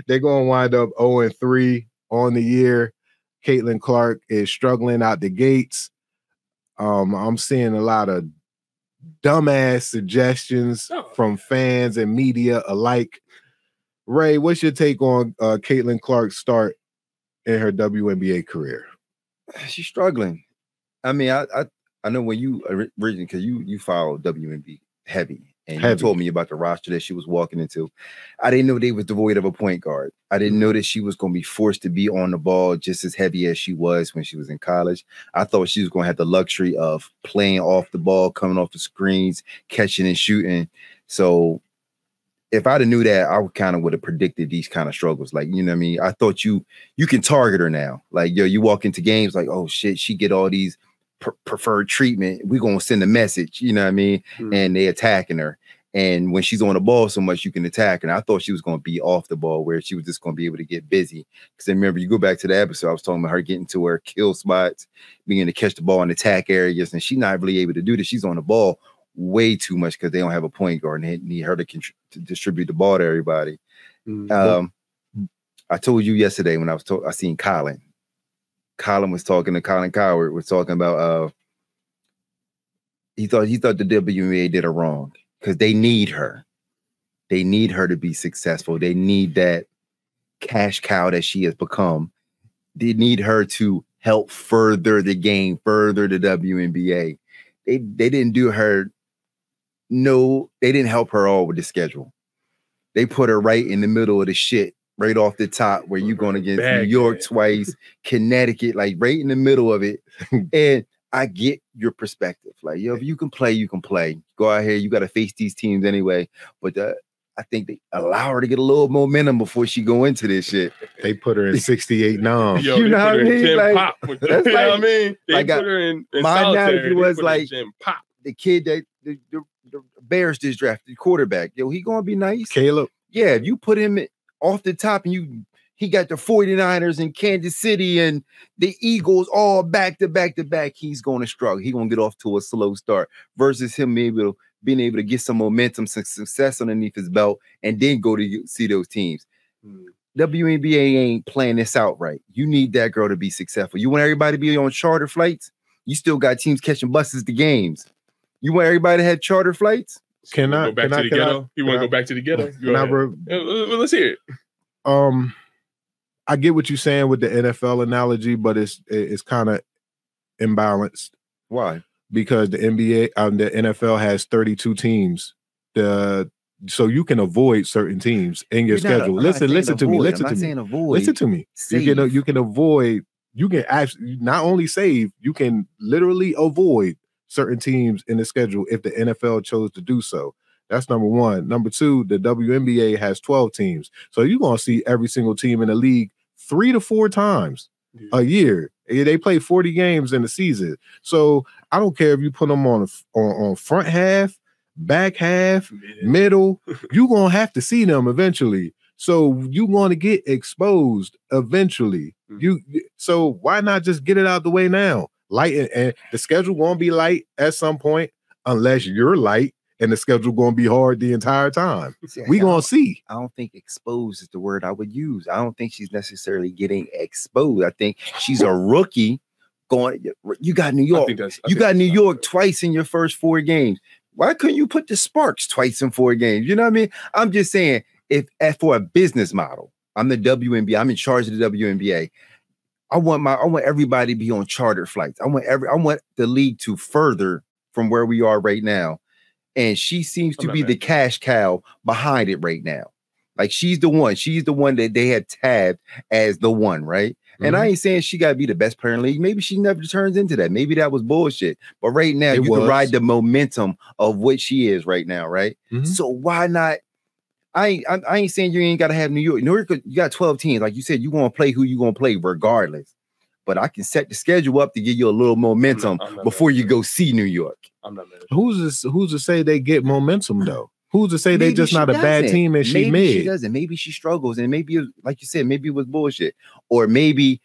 They're going to wind up 0-3 on the year. Caitlin Clark is struggling out the gates. I'm seeing a lot of dumbass suggestions from fans and media alike. Ray, what's your take on Caitlin Clark's start in her WNBA career? She's struggling. I mean, I know when you originally, because you follow WNBA heavy, and you told me about the roster that she was walking into. I didn't know they was devoid of a point guard. I didn't know that she was going to be forced to be on the ball just as heavy as she was when she was in college. I thought she was going to have the luxury of playing off the ball, coming off the screens, catching and shooting. So if I'd have knew that, I kind of would have predicted these kind of struggles. Like, you know what I mean? I thought you can target her now. Like, you walk into games like, oh shit, she get all these preferred treatment. We're going to send a message, you know what I mean? And they attacking her. And when she's on the ball so much, you can attack her. And I thought she was going to be off the ball, where she was just going to be able to get busy. Because remember, you go back to the episode, I was talking about her getting to her kill spots, being to catch the ball in attack areas. And she's not really able to do this. She's on the ball way too much because they don't have a point guard and they need her to distribute the ball to everybody. I told you yesterday when I seen Colin. Colin was talking to Colin Coward, was talking about he thought the WNBA did her wrong because they need her. They need her to be successful. They need that cash cow that she has become. They need her to help further the game, further the WNBA. They didn't do her. No, they didn't help her all with the schedule. They put her right in the middle of the shit, right off the top, where you're going against New York twice, Connecticut, like right in the middle of it. And I get your perspective. Like, yo, if you can play, you can play. Go out here. You got to face these teams anyway. But I think they allow her to get a little momentum before she go into this shit. They put her in 68-9. Yo, you know what I mean? Like, you know what I mean? They put her in my analogy was like pop. The kid that the Bears just drafted, quarterback. Yo, he gonna be nice. Caleb. Yeah, if you put him off the top and he got the 49ers and Kansas City and the Eagles all back to back to back, he's going to struggle. He's going to get off to a slow start versus him being able to get some momentum, some success underneath his belt, and then go to see those teams. WNBA ain't playing this out right. You need that girl to be successful. You want everybody to be on charter flights? You still got teams catching buses to games. You want everybody to have charter flights? Can I go back to the ghetto? You want to go back to the ghetto? Let's hear it. I get what you're saying with the NFL analogy, but it's kind of imbalanced. Why? Because the NBA, the NFL has 32 teams. So you can avoid certain teams in your schedule. Listen to me. Listen to me. You can avoid. You can actually not only save. You can literally avoid certain teams in the schedule if the NFL chose to do so. That's number one. Number two, the WNBA has 12 teams. So you're going to see every single team in the league 3 to 4 times a year. They play 40 games in the season. So I don't care if you put them on front half, back half, middle. You're going to have to see them eventually. So you're going to get exposed eventually. So why not just get it out the way now? Light and the schedule going to be light at some point, unless you're light. And the schedule going to be hard the entire time. We going to see. I don't think exposed is the word I would use. I don't think she's necessarily getting exposed. I think she's a rookie going. You got New York. You got New York twice in your first 4 games. Why couldn't you put the Sparks twice in 4 games? You know what I mean? I'm just saying, if for a business model, I'm the WNBA. I'm in charge of the WNBA. I want everybody to be on chartered flights. I want the league to further from where we are right now. And she seems to be the cash cow behind it right now. Like she's the one that they had tabbed as the one, right? And I ain't saying she got to be the best player in the league. Maybe she never turns into that. Maybe that was bullshit. But right now, you can ride the momentum of what she is right now, right? So why not? I ain't saying you ain't got to have New York. New York, you got 12 teams. Like you said, you're going to play who you're going to play regardless. But I can set the schedule up to give you a little momentum before you go see New York. I'm not mad. Who's to say they get momentum though? Who's to say they just not a bad team and she mid? She doesn't. Maybe she struggles, and maybe, like you said, maybe it was bullshit, or maybe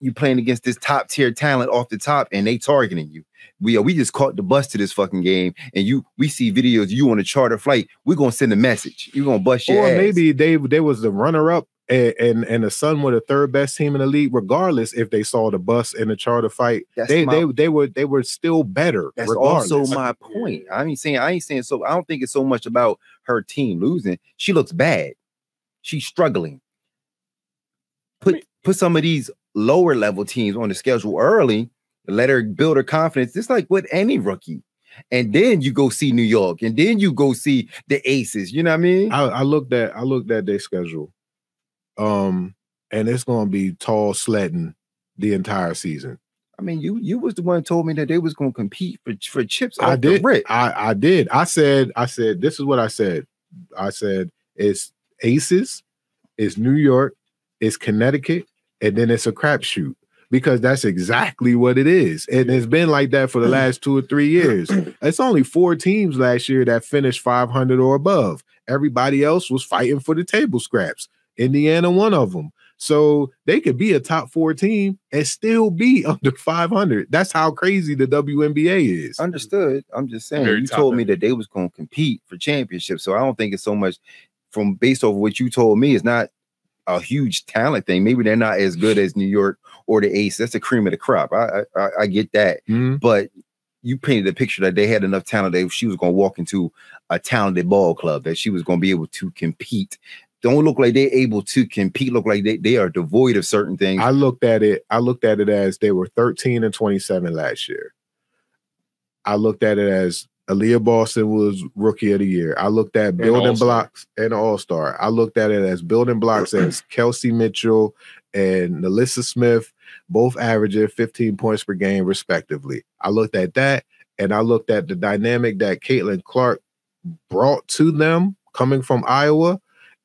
you playing against this top tier talent off the top, and they targeting you. We just caught the bus to this fucking game, and we see videos of you on a charter flight. We're gonna send a message. You're gonna bust your ass. Or maybe they was the runner up. And the Sun were the 3rd best team in the league, regardless if they saw the bus in the charter fight. They were still better. That's regardless. Also my point. I ain't saying so. I don't think it's so much about her team losing. She looks bad. She's struggling. Put some of these lower level teams on the schedule early, let her build her confidence. It's like with any rookie. And then you go see New York, and then you go see the Aces. You know what I mean? I looked at their schedule. And it's going to be tall sledding the entire season. I mean, you was the one who told me that they was going to compete for chips. I did. I did. I said, this is what I said. I said, it's Aces, it's New York, it's Connecticut, and then it's a crapshoot, because that's exactly what it is. And it's been like that for the last 2 or 3 years. It's only 4 teams last year that finished 500 or above. Everybody else was fighting for the table scraps. Indiana, one of them. So they could be a top 4 team and still be under 500. That's how crazy the WNBA is. Understood. I'm just saying, you told me that they was going to compete for championships. So I don't think it's so much from based over what you told me. It's not a huge talent thing. Maybe they're not as good as New York or the Ace. That's the cream of the crop. I get that. But you painted a picture that they had enough talent that she was going to walk into a talented ball club, that she was going to be able to compete. Don't look like they're able to compete. Look like they are devoid of certain things. I looked at it as they were 13 and 27 last year. I looked at it as Aaliyah Boston was Rookie of the Year. I looked at building blocks and All-Star. I looked at it as building blocks as Kelsey Mitchell and Nalissa Smith, both averaging 15 points per game, respectively. I looked at that, and I looked at the dynamic that Caitlin Clark brought to them coming from Iowa,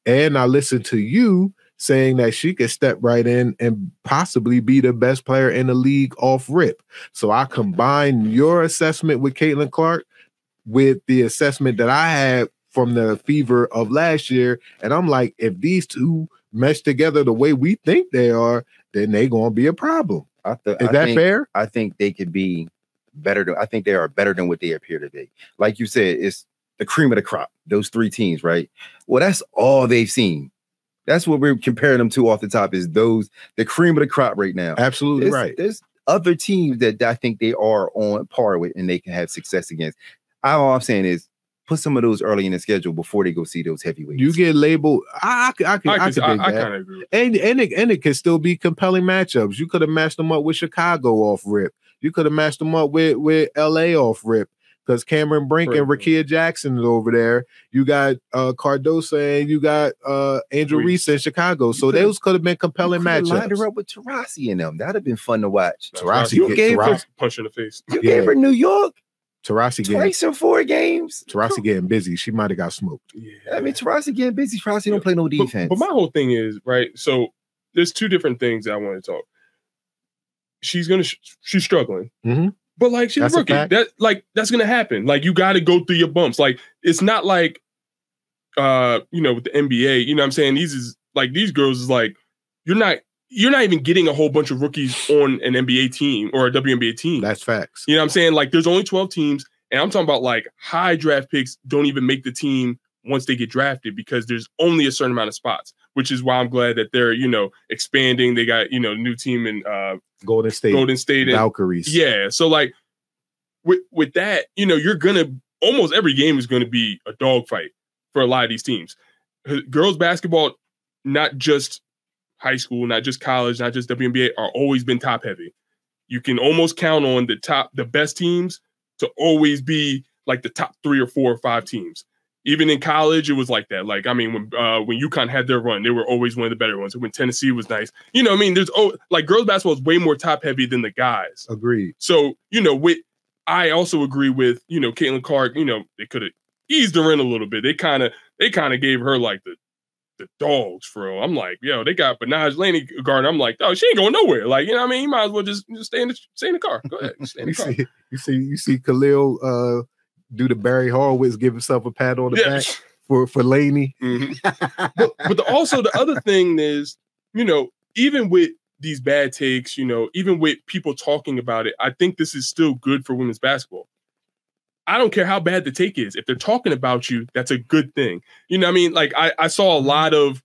and I listened to you saying that she could step right in and possibly be the best player in the league off rip. So I combined your assessment with Caitlin Clark with the assessment that I had from the Fever of last year, and I'm like, if these two mesh together the way we think they are, then they're going to be a problem. Is that fair? I think they could be better. I think they are better than what they appear to be. Like you said, it's the cream of the crop, those three teams, right? Well, that's all they've seen. That's what we're comparing them to off the top, is the cream of the crop right now. Absolutely right. There's other teams that I think they are on par with and they can have success against. All I'm saying is put some of those early in the schedule before they go see those heavyweights. You get labeled. I kind of agree. And it can still be compelling matchups. You could have matched them up with Chicago off rip. You could have matched them up with LA off rip, because Cameron Brink and Rakia Jackson is over there. You got Cardosa and you got Angel Reese in Chicago. So those could have been compelling matchups. Lined her up with Taurasi in them. That'd have been fun to watch. Taurasi gave her punch in the face. You gave her New York. Taurasi twice in 4 games. Taurasi getting busy. She might have got smoked. Yeah, I mean, Taurasi getting busy. Taurasi don't play no defense. But my whole thing is, right, so there's two different things that I want to talk. She's struggling. Mm-hmm. But like, she's a rookie. That's gonna happen. Like, you got to go through your bumps. Like, it's not like, with the NBA. You know what I'm saying? These girls is like, you're not even getting a whole bunch of rookies on an NBA team or a WNBA team. That's facts. You know what I'm saying? Like, there's only 12 teams, and I'm talking about like high draft picks don't even make the team once they get drafted, because there's only a certain amount of spots, which is why I'm glad that they're, expanding. They got, new team in Golden State Valkyries. Yeah. So like with that, you're gonna, almost every game is gonna be a dogfight for a lot of these teams. Girls basketball, not just high school, not just college, not just WNBA, are always been top heavy. You can almost count on the best teams to always be like the top 3 or 4 or 5 teams. Even in college, it was like that. Like, I mean, when UConn had their run, they were always one of the better ones. When Tennessee was nice, there's girls basketball is way more top heavy than the guys. Agreed. So, I also agree with, Caitlin Clark, they could have eased her in a little bit. They kind of gave her like the dogs for real. I'm like, yo, they got Benaj Laney guard. I'm like, oh, she ain't going nowhere. Like, you might as well just stay in the car. Go ahead, stay in the car. You see Khalil do the Barry Horowitz, give himself a pat on the back for Laney. Mm-hmm. but also the other thing is, even with these bad takes, even with people talking about it, I think this is still good for women's basketball. I don't care how bad the take is. If they're talking about you, that's a good thing. You know what I mean? Like, I saw a lot of,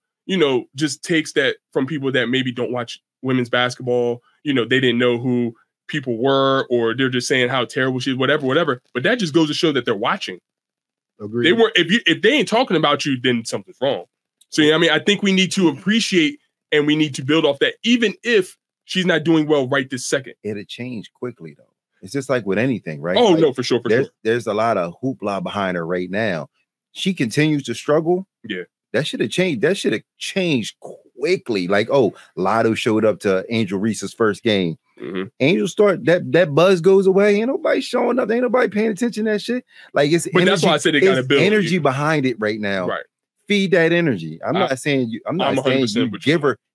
just takes that from people that maybe don't watch women's basketball. They didn't know who people were, or they're just saying how terrible she is, whatever. But that just goes to show that they're watching. Agreed. They were, if they ain't talking about you, then something's wrong. So, I think we need to appreciate and we need to build off that, even if she's not doing well right this second. It'll change quickly, though. It's just like with anything, right? Oh, like, no, for sure. There's a lot of hoopla behind her right now. She continues to struggle. Yeah. That should have changed. That should have changed quickly. Like, Lotto showed up to Angel Reese's first game. Mm-hmm. Angel start, that buzz goes away. Ain't nobody showing up. Ain't nobody paying attention to that shit. Like, it's but energy, that's why I said they got to build energy behind it right now. Right. Feed that energy. I'm not saying you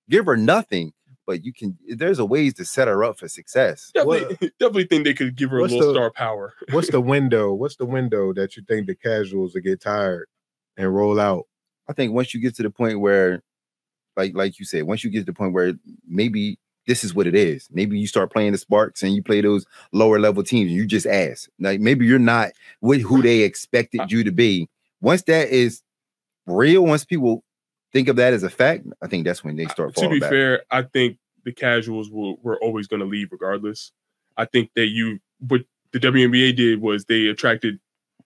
give her nothing, but you can. There's a ways to set her up for success. Definitely think they could give her a little star power. What's the window? What's the window that you think the casuals will get tired and roll out? I think once you get to the point where, like you said, once you get to the point where maybe this is what it is. Maybe you start playing the Sparks and you play those lower level teams and you just ask. Like, maybe you're not with who they expected you to be. Once that is real, once people think of that as a fact, I think that's when they start falling back. To be fair, I think the casuals were always going to leave regardless. I think that the WNBA did was they attracted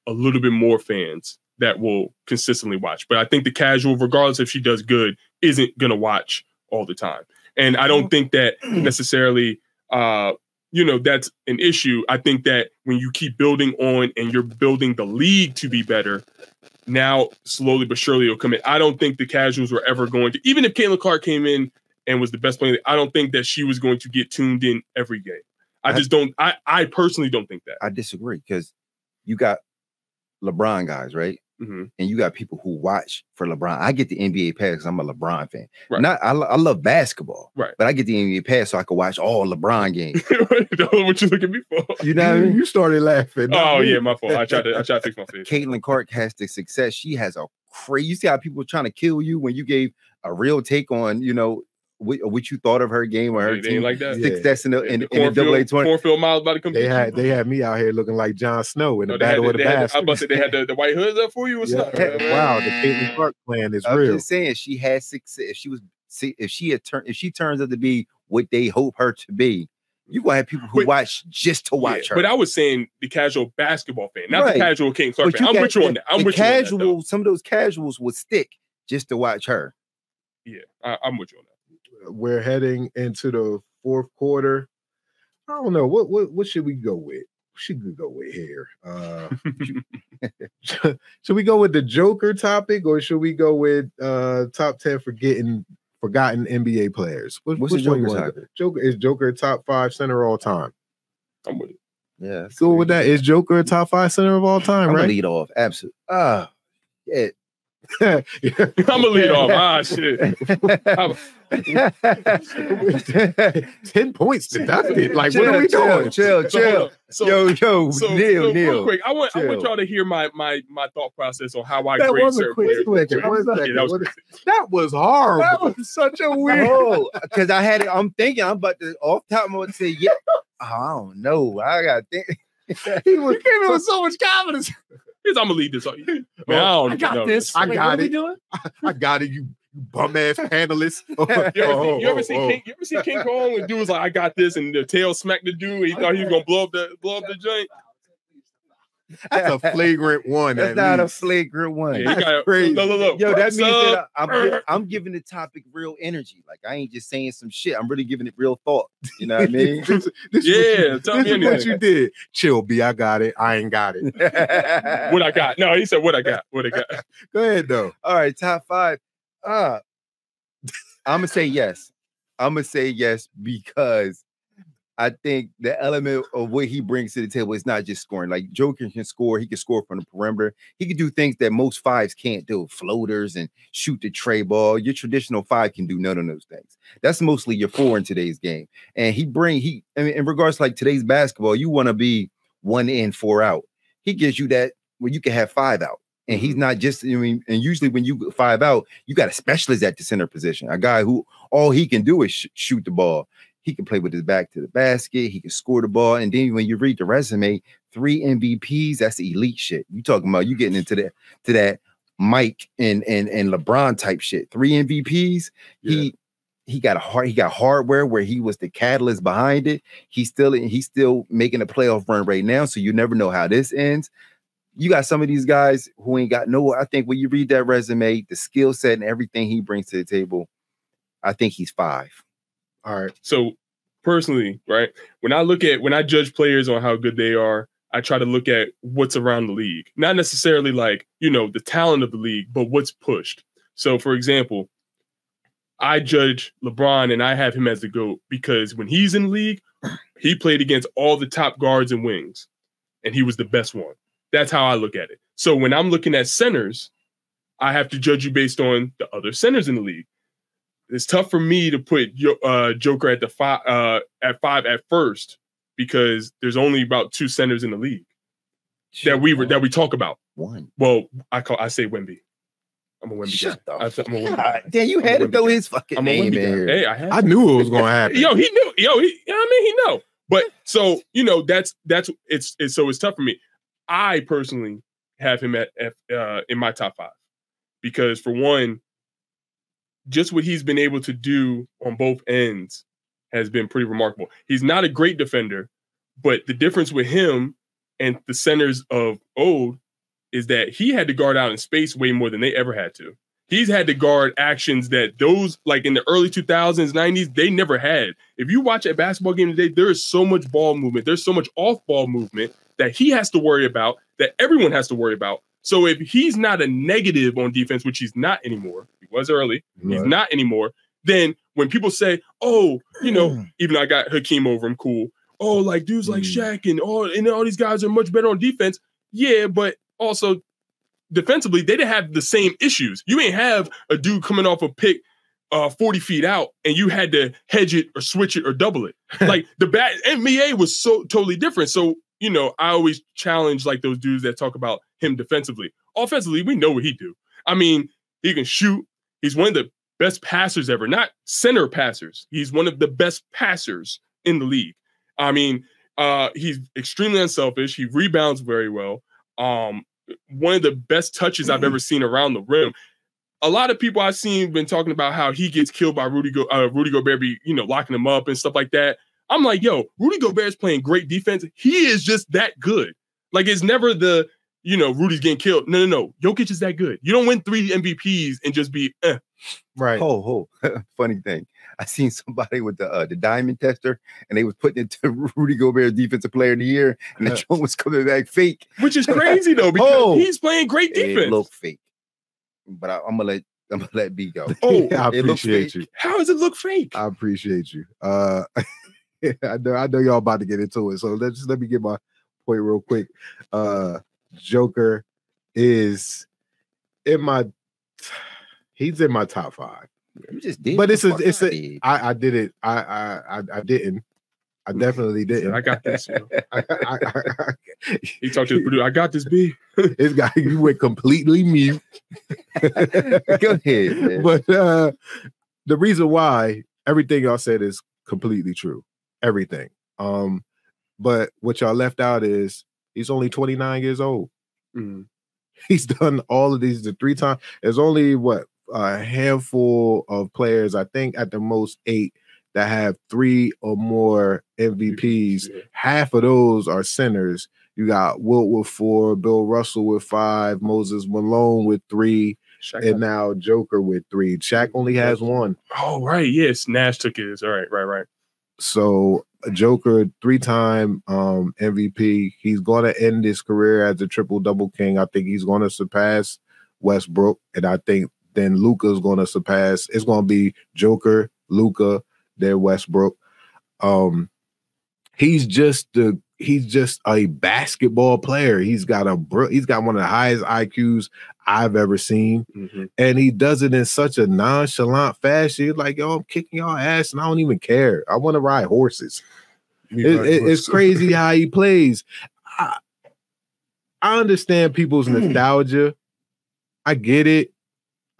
a little bit more fans that will consistently watch. But I think the casual, regardless if she does good, isn't going to watch all the time. And I don't think that necessarily, that's an issue. I think that when you keep building on and you're building the league to be better, now slowly but surely it'll come in. I don't think the casuals were ever going to, even if Caitlin Clark came in and was the best player, I don't think that she was going to get tuned in every game. I personally don't think that. I disagree because you got LeBron guys, right? Mm-hmm. And you got people who watch for LeBron. I get the NBA pass because I'm a LeBron fan. Right. I love basketball, right? But I get the NBA pass so I can watch all LeBron games. What you looking at me for? You know what I mean? You started laughing. Oh yeah, my fault. I tried to fix my face. Caitlin Clark has the success. She has a crazy. You see how people are trying to kill you when you gave a real take on what you thought of her game or her team like that. Success in the AA 20. Cornfield Miles about to come. They had me out here looking like Jon Snow in the Battle of the Bastards. I must say they had the white hoods up for you. What's up? Wow, the Caitlin Clark plan is real. I'm just saying she has success. If she turns out to be what they hope her to be, you gonna have people who watch just to watch her. But I was saying the casual basketball fan, not the casual Caitlin Clark fan. I'm with you on that. Some of those casuals would stick just to watch her. Yeah, I'm with you on that. We're heading into the fourth quarter. I don't know what should we go with. Should we go with here? Should we go with the Joker topic or should we go with top 10 forgotten NBA players? What's the Joker topic? Joker a top 5 center all time? I'm with it. Yeah, cool with that. Is Joker a top 5 center of all time? I'm right? Gonna lead off. Absolutely. Yeah. I'm gonna lead off. Shit. 10 points deducted. Like, what are we doing? Chill. Neil. Real quick, I want y'all to hear my thought process on how I grade certain players. That was horrible. That was such a weird. Because I had it. I'm thinking. I'm about to off top. I'm going to say, yeah. I don't know. I got to think. He came in with so much confidence. I'm gonna lead this. I got this. I got it. Doing? I got it. You bum ass panelists. You ever see King Kong when dude was like, "I got this," and the tail smacked the dude. He thought he was gonna blow up the joint. That's a flagrant one. That's not a flagrant one. Yeah, that's crazy. Look. Yo, that means that I'm giving the topic real energy. Like I ain't just saying some shit. I'm really giving it real thought. You know what I mean? This is what you did. Chill, B. I got it. I ain't got it. What I got? No, he said what I got. What I got. Go ahead though. All right, top 5. I'm gonna say yes. I'm gonna say yes because I think the element of what he brings to the table is not just scoring. Like Joker can score, he can score from the perimeter. He can do things that most 5s can't do, floaters and shoot the tray ball. Your traditional 5 can do none of those things. That's mostly your 4 in today's game. And in regards to like today's basketball, you want to be 1 in, 4 out. He gives you that where you can have 5 out. And he's not just, and usually when you 5 out, you got a specialist at the center position, a guy who all he can do is shoot the ball. He can play with his back to the basket. He can score the ball. And then when you read the resume, 3 MVPs, that's elite shit. You talking about you getting into that Mike and LeBron type shit. 3 MVPs. Yeah. He got hardware where he was the catalyst behind it. He's still making a playoff run right now. So you never know how this ends. You got some of these guys who ain't got I think when you read that resume, the skill set and everything he brings to the table, I think he's 5. All right. So personally, right, when I judge players on how good they are, I try to look at what's around the league. Not necessarily like, the talent of the league, but what's pushed. So for example, I judge LeBron and I have him as the GOAT because when he's in the league, he played against all the top guards and wings, and he was the best one. That's how I look at it. So when I'm looking at centers, I have to judge you based on the other centers in the league. It's tough for me to put Joker at 5 at first because there's only about 2 centers in the league that we talk about. 1. Well, I say Wemby. I'm a Wemby guy. I'm a Wemby guy. Damn, you had to throw his fucking name in here. Hey, I knew it was gonna happen. He knew. He know. But so that's it's tough for me. I personally have him at in my top 5 because for one, just what he's been able to do on both ends has been pretty remarkable. He's not a great defender, but the difference with him and the centers of old is that he had to guard out in space way more than they ever had to. He's had to guard actions that those, like in the early 2000s, 90s, they never had. If you watch a basketball game today, there is so much ball movement. There's so much off-ball movement that he has to worry about, that everyone has to worry about. So if he's not a negative on defense, which he's not anymore, he was early, he's not anymore, then when people say, oh, you know, even though I got Hakeem over him, cool. Oh, like dudes like Shaq and all these guys are much better on defense. Yeah, but also defensively, they didn't have the same issues. You ain't have a dude coming off a pick 40 feet out and you had to hedge it or switch it or double it. Like the NBA was so totally different. So, you know, I always challenge like those dudes that talk about him defensively. Offensively, we know what he do. I mean, he can shoot. He's one of the best passers ever, not center passers. He's one of the best passers in the league. I mean, he's extremely unselfish. He rebounds very well. One of the best touches I've ever seen around the rim. A lot of people I've seen been talking about how he gets killed by Rudy Gobert, locking him up and stuff like that. I'm like, yo, Rudy Gobert's playing great defense. He is just that good. Like, it's never the, Rudy's getting killed. No. Jokic is that good. You don't win 3 MVPs and just be, Right. Funny thing. I seen somebody with the diamond tester, and they was putting it to Rudy Gobert Defensive Player of the Year, and the joint was coming back fake. Which is crazy though, because he's playing great defense. It looked fake, but I'm gonna let B go. I appreciate you. How does it look fake? I appreciate you. I know y'all about to get into it, so let me get my point real quick. Joker is he's in my top 5. You just did, but I did it. I didn't. I definitely didn't. I got this. He talked to the producer. I got this, B. This guy, you went completely mute. Go ahead, man. But the reason why everything y'all said is completely true. Everything. But what y'all left out is he's only 29 years old. Mm-hmm. He's done all of these 3 times. There's only a handful of players, I think at the most 8, that have 3 or more MVPs. Yeah. Half of those are centers. You got Wilt with 4, Bill Russell with 5, Moses Malone with 3, and now Joker with 3. Shaq only has 1. Oh, right. Yes. Nash took his. All right. Right. So Joker, 3-time MVP. He's going to end his career as a triple-double king. I think he's going to surpass Westbrook, and I think then Luka's going to surpass. It's going to be Joker, Luka, then Westbrook. He's just a basketball player. He's got one of the highest IQs I've ever seen, and he does it in such a nonchalant fashion. He's like, yo, I'm kicking y'all ass, and I don't even care. I want to ride horses. It's crazy how he plays. I understand people's nostalgia. I get it.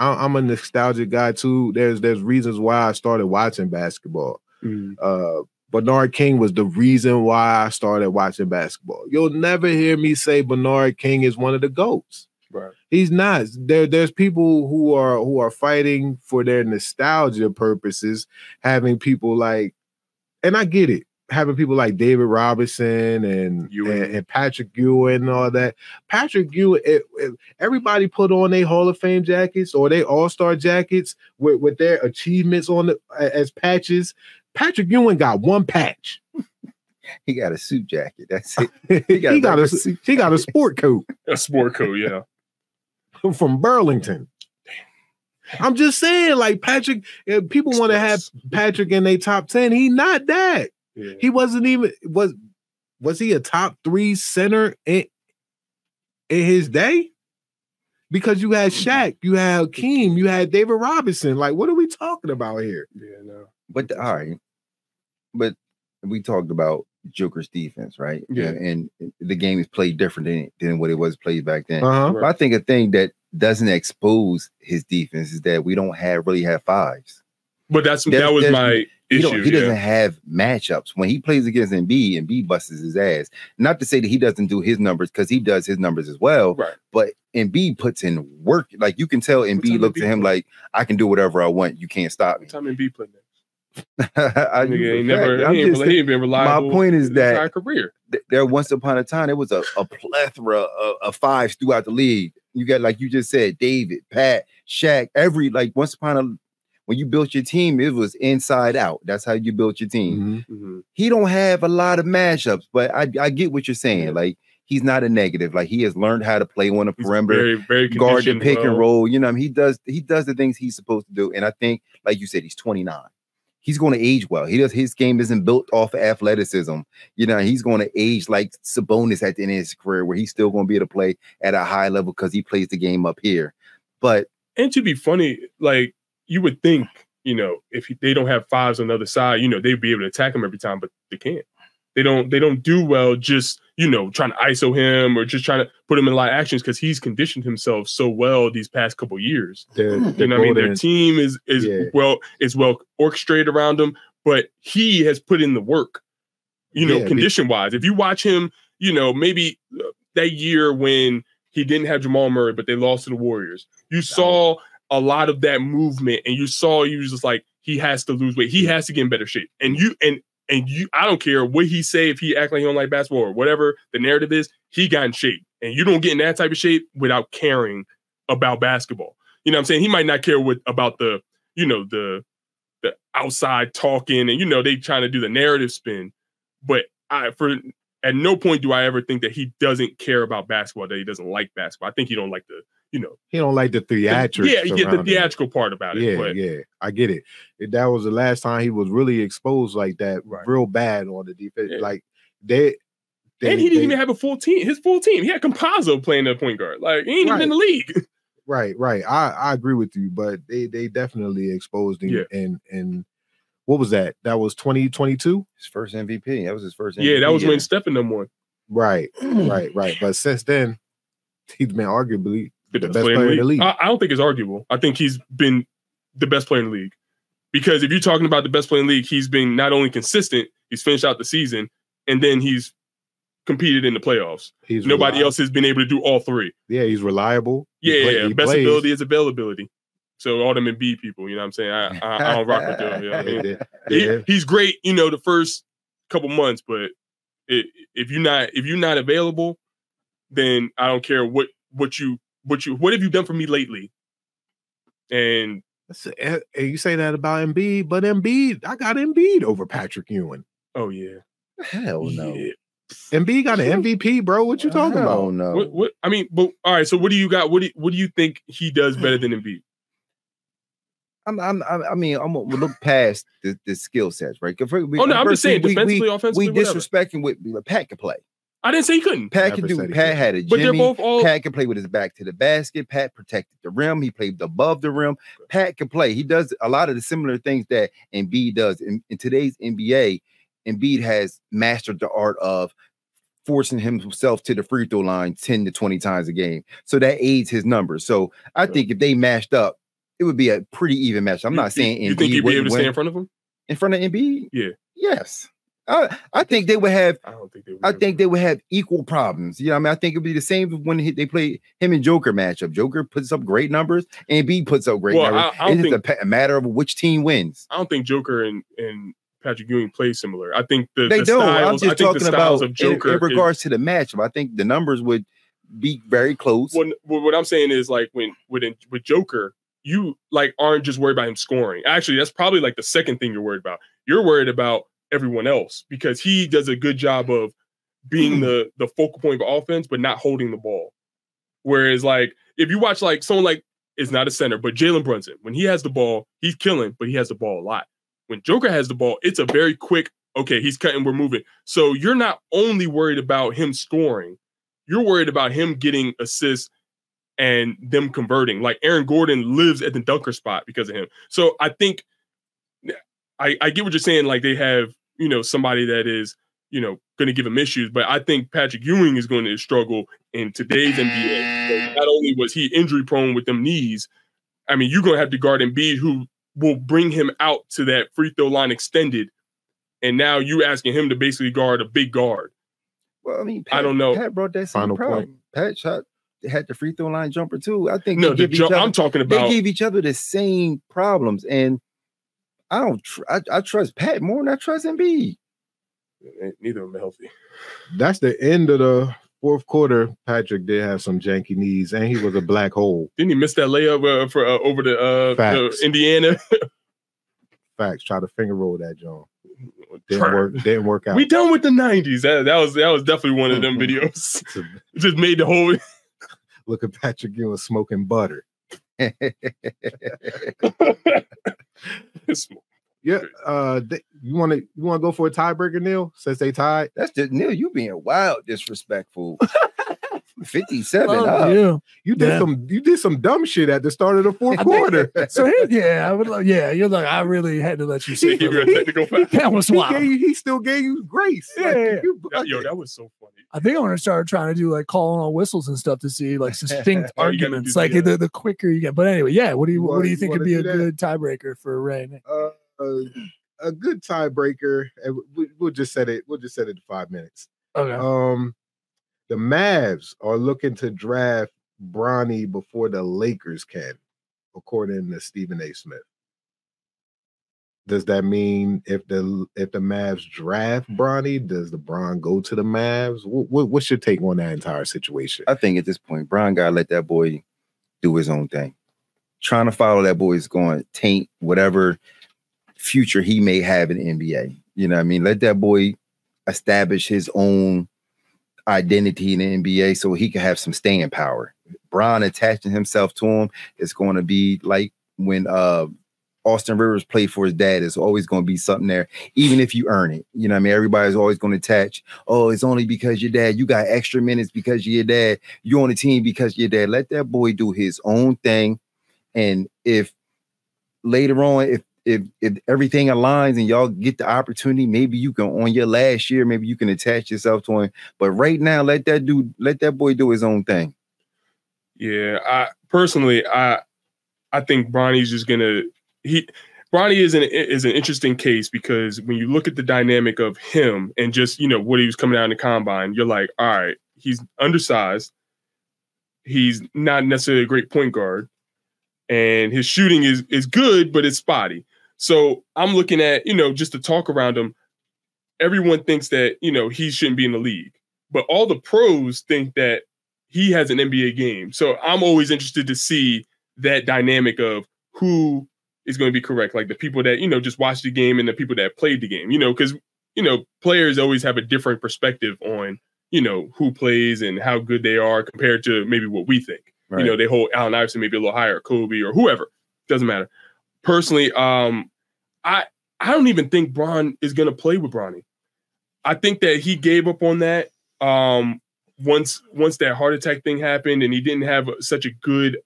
I'm a nostalgic guy too. There's reasons why I started watching basketball. Bernard King was the reason why I started watching basketball. You'll never hear me say Bernard King is one of the GOATs. Right. He's not. There's people who are fighting for their nostalgia purposes, having people like, and I get it, having people like David Robinson and Patrick Ewing and all that. Patrick Ewing, everybody put on their Hall of Fame jackets or their All-Star jackets with their achievements on as patches. Patrick Ewing got 1 patch. He got a suit jacket. That's it. He got a sport coat. A sport coat, yeah. From Burlington. I'm just saying, like Patrick, people want to have Patrick in their top 10. He not that. Yeah. He wasn't even was he a top 3 center in his day? Because you had Shaq, you had Hakeem, you had David Robinson. Like, what are we talking about here? Yeah, no. But all right. But we talked about Joker's defense, right? Yeah. And the game is played different than what it was played back then. But I think a thing that doesn't expose his defense is that we don't really have 5s. But that was my issue. He doesn't have matchups. When he plays against Embiid busts his ass. Not to say that he doesn't do his numbers, because he does his numbers as well. Right. But Embiid puts in work. Like, you can tell Embiid looks at him like, I can do whatever I want. You can't stop me. What time Embiid played next? He ain't been reliable. My point is that entire career. There once upon a time there was a plethora of fives throughout the league. You got, like you just said, David, Pat, Shaq, when you built your team, it was inside out. That's how you built your team. Mm-hmm. He don't have a lot of matchups, but I get what you're saying. Yeah. Like, he's not a negative. Like, he has learned how to play on the perimeter, very guard the pick and roll. You know, he does the things he's supposed to do. And I think, like you said, he's 29. He's going to age well. His game isn't built off of athleticism. You know, he's going to age like Sabonis at the end of his career, where he's still going to be able to play at a high level because he plays the game up here. And to be funny, like, you would think, you know, if they don't have fives on the other side, you know, they'd be able to attack him every time, but they can't. They don't do well just, you know, trying to ISO him or just trying to put him in a lot of actions, because he's conditioned himself so well these past couple of years. You know what I mean? Their team is well orchestrated around him, but he has put in the work, you know, condition-wise. If you watch him, you know, maybe that year when he didn't have Jamal Murray, but they lost to the Warriors, you saw a lot of that movement, and you was just like, he has to lose weight. He has to get in better shape. And you, I don't care what he say, if he act like he don't like basketball or whatever the narrative is, he got in shape. And you don't get in that type of shape without caring about basketball. You know what I'm saying? He might not care about the, you know, the outside talking and, you know, they trying to do the narrative spin. But at no point do I ever think that he doesn't care about basketball, that he doesn't like basketball. I think he don't like the, you know, he don't like the theatrics. The theatrical part about it. Yeah, I get it. That was the last time he was really exposed like that, real bad on the defense. Yeah. Like he didn't even have a full team. His full team. He had Campazzo playing the point guard. Like, he ain't even in the league. Right. I agree with you, but they definitely exposed him. Yeah. And what was that? That was 2022. His first MVP. That was his first MVP. Yeah, that was when Stephen them won. Right. But since then, he's been arguably the best player in the league. I don't think it's arguable. I think he's been the best player in the league. Because if you're talking about the best player in the league, he's been not only consistent, he's finished out the season, and then he's competed in the playoffs. Nobody else has been able to do all three. Yeah, he's reliable. Best ability is availability. So all them Embiid people, you know what I'm saying? I don't rock with them. You know what I mean? He's great, you know, the first couple months, but if you're not available, then I don't care what have you done for me lately? And you say that about Embiid, but I got Embiid over Patrick Ewing. Oh yeah, hell no. Yeah. Embiid got an MVP, bro. What you talking about? No. What? I mean, but all right. So what do you got? What do you think he does better than Embiid? I'm gonna look past the skill sets, right? I'm just saying defensively, offensively. We disrespecting what Pat could play. I didn't say he couldn't. Pat could do. Pat had a Jimmy. But they're both all. Pat could play with his back to the basket. Pat protected the rim. He played above the rim. Pat can play. He does a lot of the similar things that Embiid does. In today's NBA, Embiid has mastered the art of forcing himself to the free throw line 10 to 20 times a game. So that aids his numbers. So I think if they matched up, it would be a pretty even match. I'm not saying Embiid. You think he'd be able to stay in front of him? In front of Embiid? Yeah. Yes. I think they would have. I think they would have equal problems. You know, I mean, I think it'd be the same when they play him and Joker matchup. Joker puts up great numbers, and Embiid puts up great numbers. It's a matter of which team wins. I don't think Joker and Patrick Ewing play similar. I think they don't. Styles, I'm just talking about of Joker in regards to the matchup. I think the numbers would be very close. What I'm saying is, like, with Joker, you like aren't just worried about him scoring. Actually, that's probably like the second thing you're worried about. You're worried about everyone else, because he does a good job of being the focal point of offense, but not holding the ball. Whereas, like, if you watch like someone like, is not a center, but Jalen Brunson, when he has the ball, he's killing, but he has the ball a lot. When Joker has the ball, it's a very quick, okay, he's cutting, we're moving. So you're not only worried about him scoring, you're worried about him getting assists and them converting. Like, Aaron Gordon lives at the dunker spot because of him. So I think I get what you're saying. Like, they have, you know, somebody that is, you know, going to give him issues, but I think Patrick Ewing is going to struggle in today's NBA. Not only was he injury prone with them knees, I mean, you're going to have to guard Embiid, who will bring him out to that free throw line extended. And now you asking him to basically guard a big guard. Well, I mean, I don't know. Pat brought that same Final problem. Pat had the free throw line jumper too. I think I'm talking about, they give each other the same problems, and I trust Pat more than I trust Embiid. Neither of them are healthy. That's the end of the fourth quarter. Patrick did have some janky knees, and he was a black hole. Didn't he miss that layup for over the Indiana? Facts. Try to finger roll that, John. Didn't work out. We done with the 90s. That was definitely one of them videos. Just made the whole. Look at Patrick Ewing smoking butter. Yeah. You want to go for a tiebreaker, Neil? Since they tied, that's just Neil. You being wild disrespectful. 57. You did some dumb shit at the start of the fourth quarter. So I would love. Yeah, you're like, I really had to let you see. Give you a technical foul. That was wild. He still gave you grace. Yeah, that was so funny. I think I'm gonna start trying to do like calling on whistles and stuff to see like succinct arguments. Like the quicker you get. But anyway, yeah. What do you think would be a good tiebreaker for Ray? A good tiebreaker. We'll just set it. We'll just set it to 5 minutes. Okay. The Mavs are looking to draft Bronny before the Lakers can, according to Stephen A. Smith. Does that mean if the Mavs draft Bronny, does LeBron go to the Mavs? What's your take on that entire situation? I think at this point, Bron gotta let that boy do his own thing. Trying to follow that boy is going to taint whatever future he may have in the NBA. You know what I mean? Let that boy establish his own identity in the NBA so he can have some staying power. Bron attaching himself to him is going to be like when Austin Rivers played for his dad. It's always going to be something there, even if you earn it. You know what I mean? Everybody's always going to attach, oh, it's only because your dad. You got extra minutes because your dad. You're on the team because your dad. Let that boy do his own thing. And if later on, if everything aligns and y'all get the opportunity, maybe you can, on your last year, maybe you can attach yourself to him. But right now, let that boy do his own thing. Yeah, I think Bronny's just gonna. Bronny is an interesting case because when you look at the dynamic of him and just what he was coming out in the combine, you're like, all right, he's undersized, he's not necessarily a great point guard, and his shooting is good, but it's spotty. So I'm looking at, just to talk around him, everyone thinks that, he shouldn't be in the league. But all the pros think that he has an NBA game. So I'm always interested to see that dynamic of who is going to be correct. Like the people that, just watch the game and the people that played the game, because, players always have a different perspective on, who plays and how good they are compared to maybe what we think. Right. They hold Allen Iverson maybe a little higher, Kobe or whoever. Doesn't matter. Personally, I don't even think Bron is going to play with Bronny. I think that he gave up on that once that heart attack thing happened and he didn't have such a good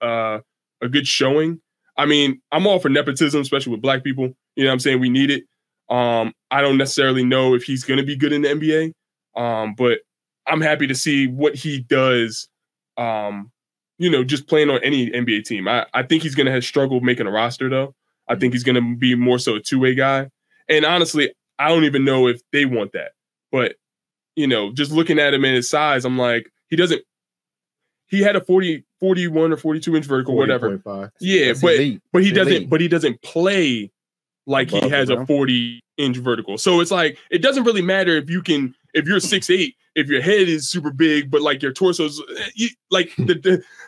showing. I mean, I'm all for nepotism, especially with black people. You know what I'm saying? We need it. I don't necessarily know if he's going to be good in the NBA, but I'm happy to see what he does, just playing on any NBA team. I think he's going to have struggled making a roster, though. I think he's going to be more so a two-way guy. And honestly, I don't even know if they want that. But, just looking at him and his size, I'm like, he had a 41 or 42 inch vertical, whatever. 5. Yeah, but he doesn't play like he has a 40 inch vertical. So it's like, it doesn't really matter if you're 6'8", if your head is super big, but like your torso's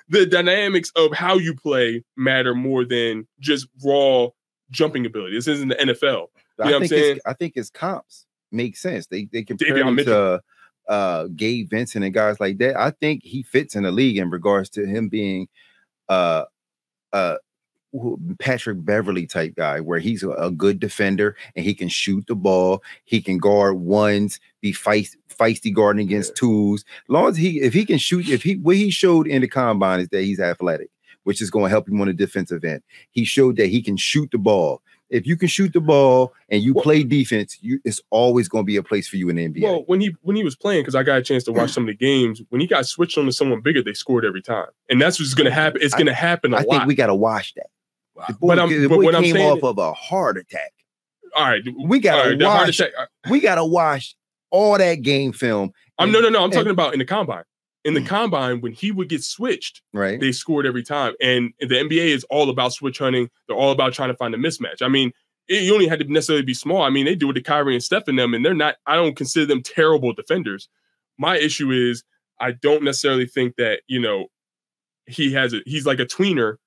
the dynamics of how you play matter more than just raw jumping ability. This isn't the NFL. You know what I'm saying? I think his comps make sense. They compare him to Gabe Vincent and guys like that. I think he fits in the league in regards to him being Patrick Beverly type guy, where he's a good defender and he can shoot the ball. He can guard ones, be feisty guarding against twos. As long as if he can shoot, what he showed in the combine is that he's athletic, which is going to help him on the defensive end. He showed that he can shoot the ball. If you can shoot the ball and you play defense, it's always going to be a place for you in the NBA. Well, when he was playing, because I got a chance to watch some of the games, when he got switched on to someone bigger, they scored every time, and that's what's going to happen. It's going to happen a lot. I think we got to watch that. Wow. The boy came off of a heart attack. All right, we got to watch all that game film. I'm talking about in the combine. In the combine, when he would get switched, right, they scored every time. And the NBA is all about switch hunting. They're all about trying to find a mismatch. I mean, you only had to necessarily be small. I mean, they do it to Kyrie and Steph and them, and they're not. I don't consider them terrible defenders. My issue is I don't necessarily think that he's like a tweener,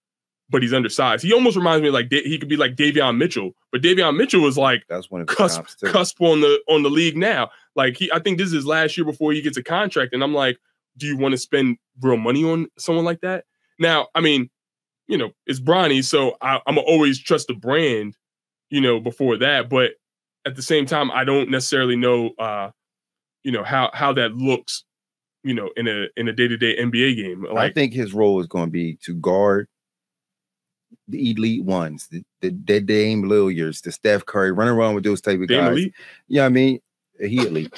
but he's undersized. He almost reminds me of like he could be like Davion Mitchell, but Davion Mitchell was like that's one of the cusp on the league now. Like I think this is his last year before he gets a contract, and I'm like, do you want to spend real money on someone like that? Now, I mean, it's Bronny, so I'm gonna always trust the brand, before that. But at the same time, I don't necessarily know, how that looks, in a day-to-day NBA game. Like, I think his role is going to be to guard the elite ones, the Dame Lillards, the Steph Curry, running around with those type of guys. Elite? Yeah, I mean, he elite.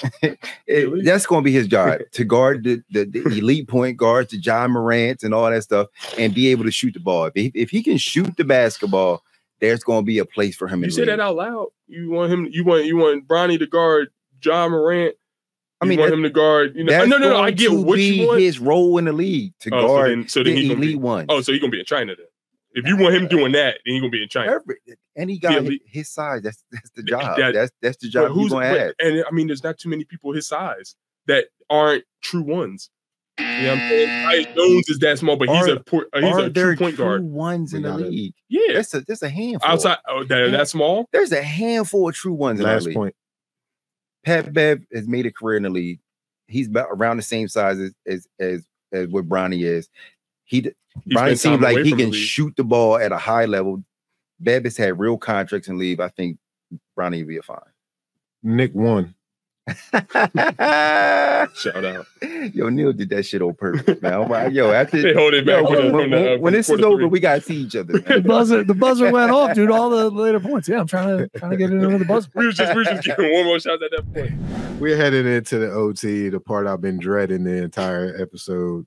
That's going to be his job, to guard the elite point guards, the John Morant and all that stuff, and be able to shoot the ball. If he can shoot the basketball, there's going to be a place for him. You say that out loud. You want him? You want Bronny to guard John Morant? You want him to guard? No. I get what you want. His role in the league to guard so then the elite ones. Oh, so he's gonna be in China then. If you want him doing that, then he's gonna be in China. Any guy his size, that's the job. That's the job he's gonna have. And I mean, there's not too many people his size that aren't true ones. You know what I'm saying? Tyus Jones is that small, but he's a true point guard. True ones in the league. Yeah, that's a handful. Outside that small. There's a handful of true ones in the league. Last point. Pat Bev has made a career in the league. He's about around the same size as what Bronny is. Bronny seems like he can shoot the ball at a high level. Bev has had real contracts and leave. I think Bronny will be a fine. Nick won. Shout out. Yo, Neil did that shit on purpose, man. Yo, after they hold it back. When this is over, we gotta see each other. The buzzer went off, dude. All the later points. Yeah, I'm trying to get into the buzzer. we were just giving one more shot at that point. We're heading into the OT, the part I've been dreading the entire episode.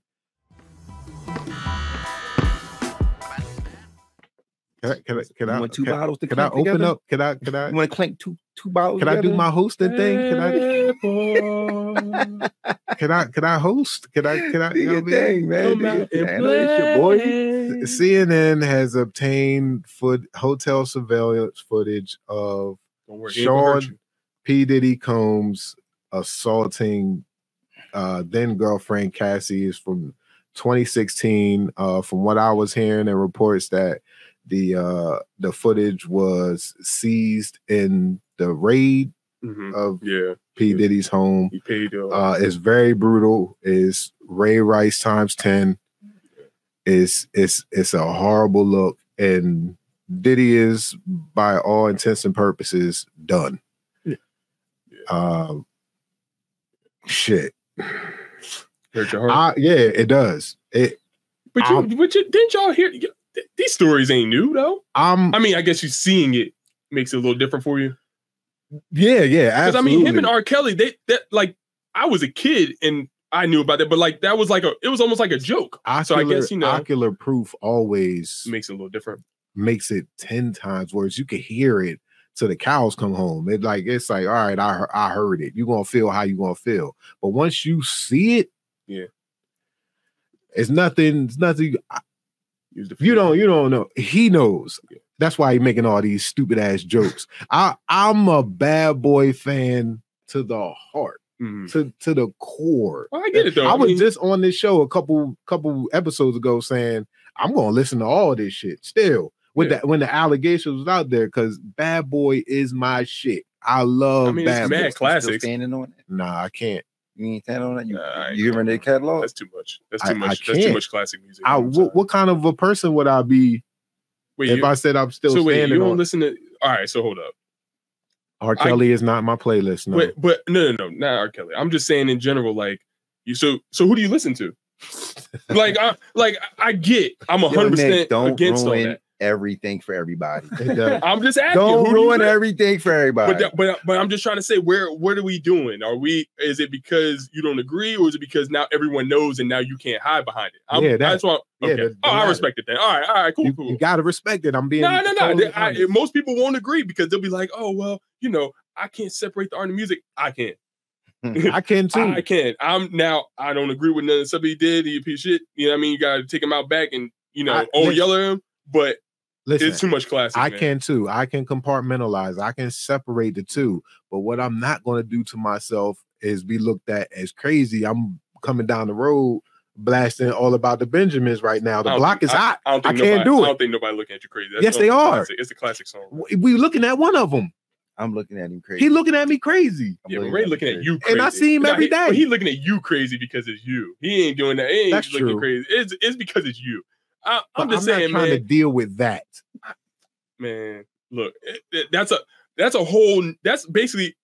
Can I want two bottles to can I open together? up? Can I You want to clank two bottles? Can together? I do my hosting thing? Can I host? Can I do your thing, man? It's your boy. CNN has obtained hotel surveillance footage of Sean P. Diddy Combs assaulting then girlfriend Cassie is from 2016. From what I was hearing in reports that the footage was seized in the raid of P. Diddy's home. He paid. It's very brutal. It's Ray Rice times 10. It's a horrible look, and Diddy is, by all intents and purposes, done. Shit. Hurt your heart. Yeah, it does. But didn't y'all hear? These stories ain't new though. I mean, I guess you seeing it makes it a little different for you. Yeah, absolutely. Because I mean, him and R. Kelly, that like I was a kid and I knew about that, but like that was it was almost like a joke. So I guess ocular proof always makes it a little different. Makes it 10 times worse. You can hear it till the cows come home. It's like, all right, I heard it. You're gonna feel how you gonna feel, but once you see it, it's nothing. You don't know. He knows. That's why he's making all these stupid ass jokes. I'm a Bad Boy fan to the heart, to the core. Well, I get it though. I was just on this show a couple episodes ago saying I'm gonna listen to all this shit still when the allegations was out there, because Bad Boy is my shit. I love Bad Boy. Mad classics. Standing on it? Nah, I can't. You ain't standing on it? You hearing their catalog? That's too much. That's too much classic music. What kind of a person would I be if I said I'm still standing on? You don't listen to... All right, so hold up. R. Kelly is not my playlist, no. But no, not R. Kelly. I'm just saying in general, like, so who do you listen to? I get, I'm 100% against all that. Everything for everybody. I'm just asking. Don't ruin everything for everybody. But I'm just trying to say, what are we doing? Is it because you don't agree, or is it because now everyone knows and now you can't hide behind it? That's why. Okay. I respect it then. All right, cool. You gotta respect it. I'm being no. Most people won't agree because they'll be like, oh well, I can't separate the art and music. I can. I can too. I can. I don't agree with none of stuff he did. He a piece of shit. You know what I mean? You gotta take him out back and yell at him. But Listen, it's too much classic. I man. can too. I can compartmentalize. I can separate the two. But what I'm not going to do to myself is be looked at as crazy. I'm coming down the road blasting all about the Benjamins right now. The block is hot. I can't do it. I don't think nobody looking at you crazy. Yes, they are. Classic. It's a classic song. We looking at one of them. I'm looking at him crazy. He looking at me crazy. Yeah, but Ray looking at you crazy. And I see him every day. But he looking at you crazy because it's you. He ain't doing that. He ain't That's looking true. crazy. It's because it's you. I'm just not saying, trying man. to deal with that. Man, look, that's a whole. That's basically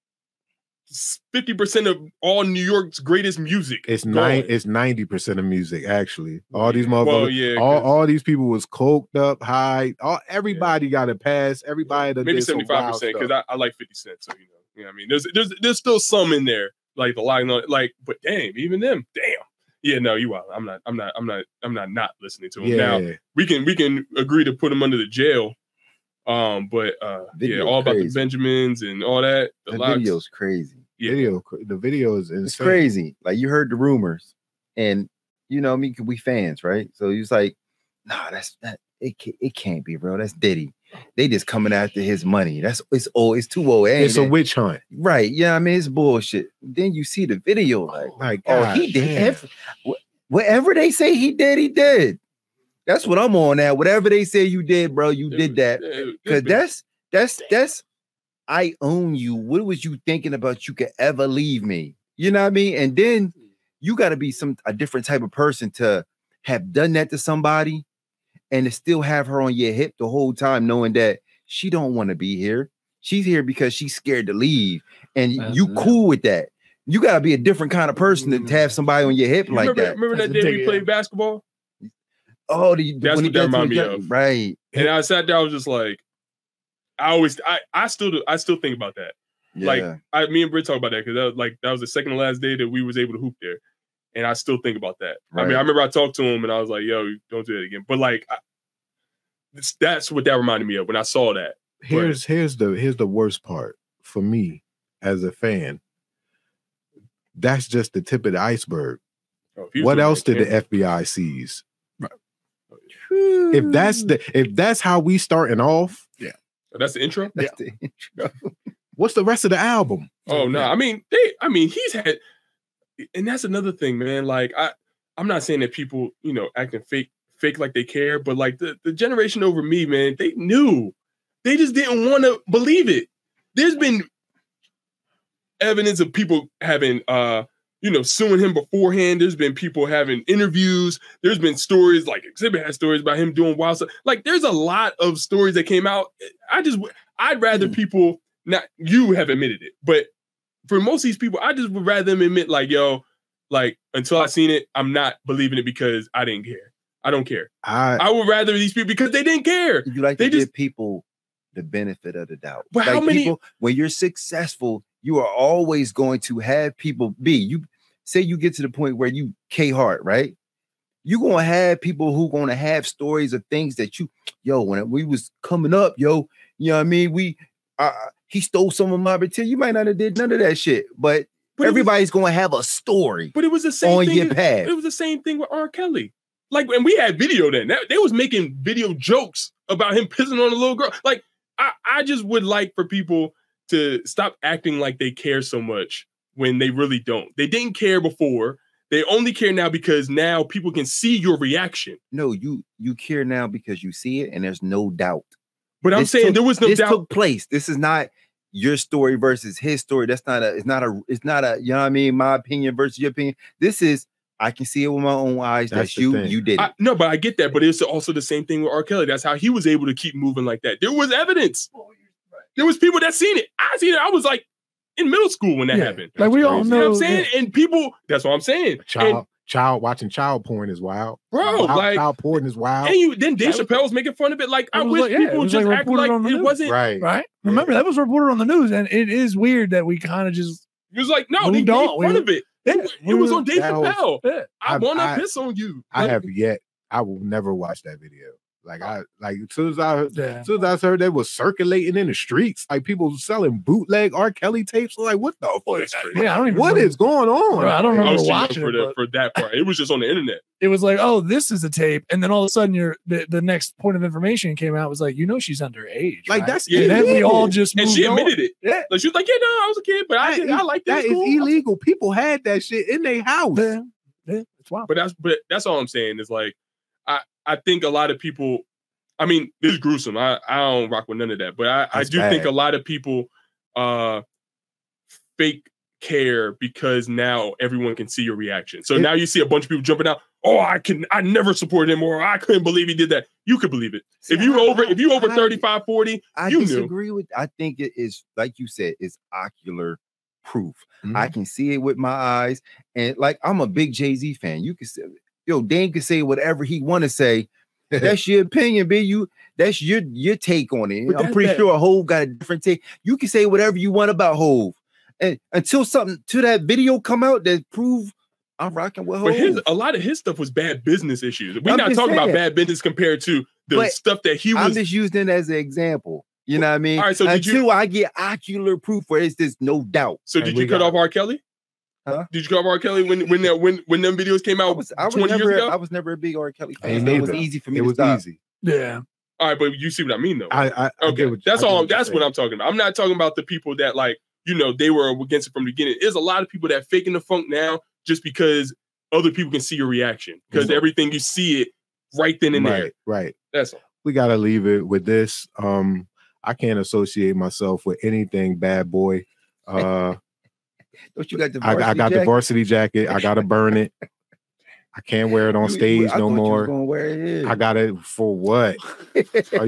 50% of all New York's greatest music. It's 90% of music, actually. All these motherfuckers, Well, yeah, all these people was coked up, high. Everybody got a pass. Everybody that maybe did 75% because I like 50 Cent, so you know what I mean. There's still some in there like the line on like, but damn, even them, damn. Yeah, no, you are. I'm not listening to him. Yeah. Now we can agree to put him under the jail. But yeah, all about the Benjamins and all that. The video's crazy. Yeah. The video is insane. It's crazy. Like you heard the rumors, and you know me, we fans, right? So he was like, "Nah, it can't be real. That's Diddy. They just coming after his money. It's too old. It's a witch hunt, right? Yeah, I mean it's bullshit. Then you see the video, like he did whatever they say he did, he did. That's what I'm on now. Whatever they say you did, bro, you did that. Because that's I own you. What was you thinking about you could ever leave me? You know what I mean? And then you got to be a different type of person to have done that to somebody and to still have her on your hip the whole time, knowing that she don't want to be here. She's here because she's scared to leave. And you cool with that. You got to be a different kind of person to have somebody on your hip like that. Remember that day we played basketball? Oh, that's what that reminded me of. Right. And I sat there, I was just like, I still think about that. Yeah. Like me and Britt talk about that because that was the second to last day that we was able to hoop there. And I still think about that. Right. I mean, I remember I talked to him and I was like, yo, don't do that again. But like that's what that reminded me of when I saw that. Here's the worst part for me as a fan. That's just the tip of the iceberg. What else did the FBI seize? Right. If that's how we starting off, yeah. That's the intro? That's the intro. What's the rest of the album? Oh no. I mean, he's had, and that's another thing, man. Like I'm not saying that people, acting fake like they care, but like the generation over me, man, they knew. They just didn't want to believe it. There's been evidence of people having suing him beforehand. There's been people having interviews. There's been stories, like Exhibit has stories about him doing wild stuff. Like there's a lot of stories that came out. I'd rather people, not you have admitted it, but for most of these people, I just would rather them admit like, yo, like until I seen it, I'm not believing it because I didn't care. I don't care. I would rather these people because they didn't care. You like to give people the benefit of the doubt. But like how many people, when you're successful, you are always going to have people you say you get to the point where you K-Hart, right? You're going to have people who going to have stories of things that when we was coming up, you know what I mean? He stole some of my material. You might not have did none of that shit, but everybody's going to have a story. But it was the same on thing. Your path. It was the same thing with R. Kelly. Like, when we had video then, they was making video jokes about him pissing on a little girl. Like, I just would like for people to stop acting like they care so much when they really don't. They didn't care before. They only care now because now people can see your reaction. No, you care now because you see it and there's no doubt. But I'm saying there was no doubt. This took place. This is not your story versus his story. It's not a, you know what I mean? My opinion versus your opinion. This is, I can see it with my own eyes. That's you did it. No, but I get that. But it's also the same thing with R. Kelly. That's how he was able to keep moving like that. There was evidence. There was people that seen it. I seen it. I was like in middle school when that happened. Like we all know. You know what I'm saying? Yeah. And people, that's what I'm saying. Watching child porn is wild. Bro, child porn is wild. And then Dave Chappelle was making fun of it. Like, I wish people just act like it wasn't. Right. Remember, that was reported on the news. And it is weird that we kind of just. It was like, no, they made fun of it. It was on Dave Chappelle. I want to piss on you. I have yet. I will never watch that video. Like as soon as I heard they was circulating in the streets, like people selling bootleg R. Kelly tapes. I'm like, what the fuck? Yeah, I don't even what is going on? Bro, I don't remember watching for that part. It was just on the internet. It was like, oh, this is a tape, and then all of a sudden, the next point of information came out was like, she's underage. Like right? that's and then we all just moved and she admitted on. it. Yeah, like she was like, yeah, no, I was a kid, but I like that. That is illegal. People had that shit in their house. Yeah, it's wild. But that's all I'm saying is like, I think a lot of people. I mean, this is gruesome. I don't rock with none of that. But I do think a lot of people fake care because now everyone can see your reaction. So now you see a bunch of people jumping out. Oh, I never supported him, or I couldn't believe he did that. You could believe it. See, if you over 35, 40, I disagree with. I think it is, like you said, it's ocular proof. Mm-hmm. I can see it with my eyes. And like, I'm a big Jay-Z fan. You can say, Dame can say whatever he want to say. That's your opinion, B. That's your take on it. I'm pretty sure Hov got a different take. You can say whatever you want about Hov, and until that video come out that prove I'm rocking with Hov. But a lot of his stuff was bad business issues. We're not talking about bad business compared to the stuff that he was. I'm just using it as an example. You know what I mean? All right, so until I get ocular proof where it's just no doubt. So did you cut off R. Kelly? Huh? Did you cut off R. Kelly when them videos came out 20 years ago? I was never a big R. Kelly fan. It was easy for me. It was easy. Yeah. All right, but you see what I mean, though. Okay. That's what I'm talking about. I'm not talking about the people that they were against it from the beginning. There's a lot of people that faking the funk now just because other people can see your reaction because everything you see it right then and there. Right. That's all. We gotta leave it with this. I can't associate myself with anything bad boy. Don't you got the I got the varsity jacket. I gotta burn it. I can't wear it on stage no more. Gonna wear it. I got it for what? Are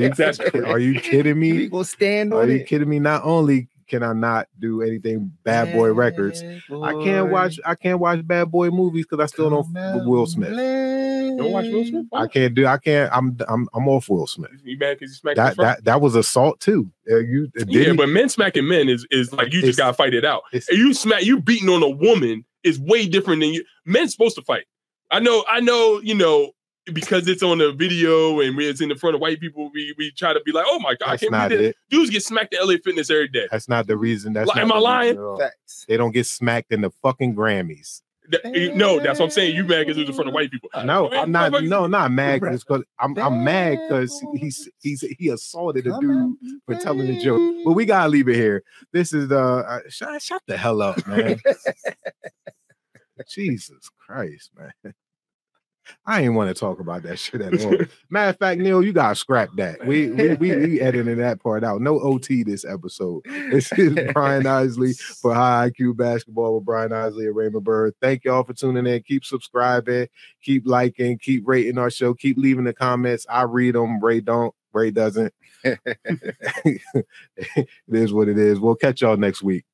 you kidding me? We gonna stand on it. Are you kidding me? Not only can I not do anything Bad Boy records, I can't watch Bad Boy movies because I still don't Will Smith. Don't watch Will Smith? I'm off Will Smith. You mad because you smacked that was assault too. But men smacking men is like you just gotta fight it out. You beating on a woman is way different than you. Men's supposed to fight. I know, because it's on a video and it's in the front of white people, we try to be like, oh my God, that's not it. Dudes get smacked at LA Fitness every day. That's not the reason. Am I lying? They don't get smacked in the fucking Grammys. No, that's what I'm saying. You mad because it's in front of white people. No, I'm not. No, not mad because I'm mad because he assaulted a dude for telling the joke. But we gotta leave it here. This is shut the hell up, man. Jesus Christ, man. I ain't want to talk about that shit at all. Matter of fact, Neil, you gotta scrap that. We editing that part out. No OT this episode. This is Brian Isley for High IQ Basketball with Brian Isley and Raymond Byrd. Thank y'all for tuning in. Keep subscribing, keep liking, keep rating our show, keep leaving the comments. I read them. Ray don't. Ray doesn't. It is what it is. We'll catch y'all next week.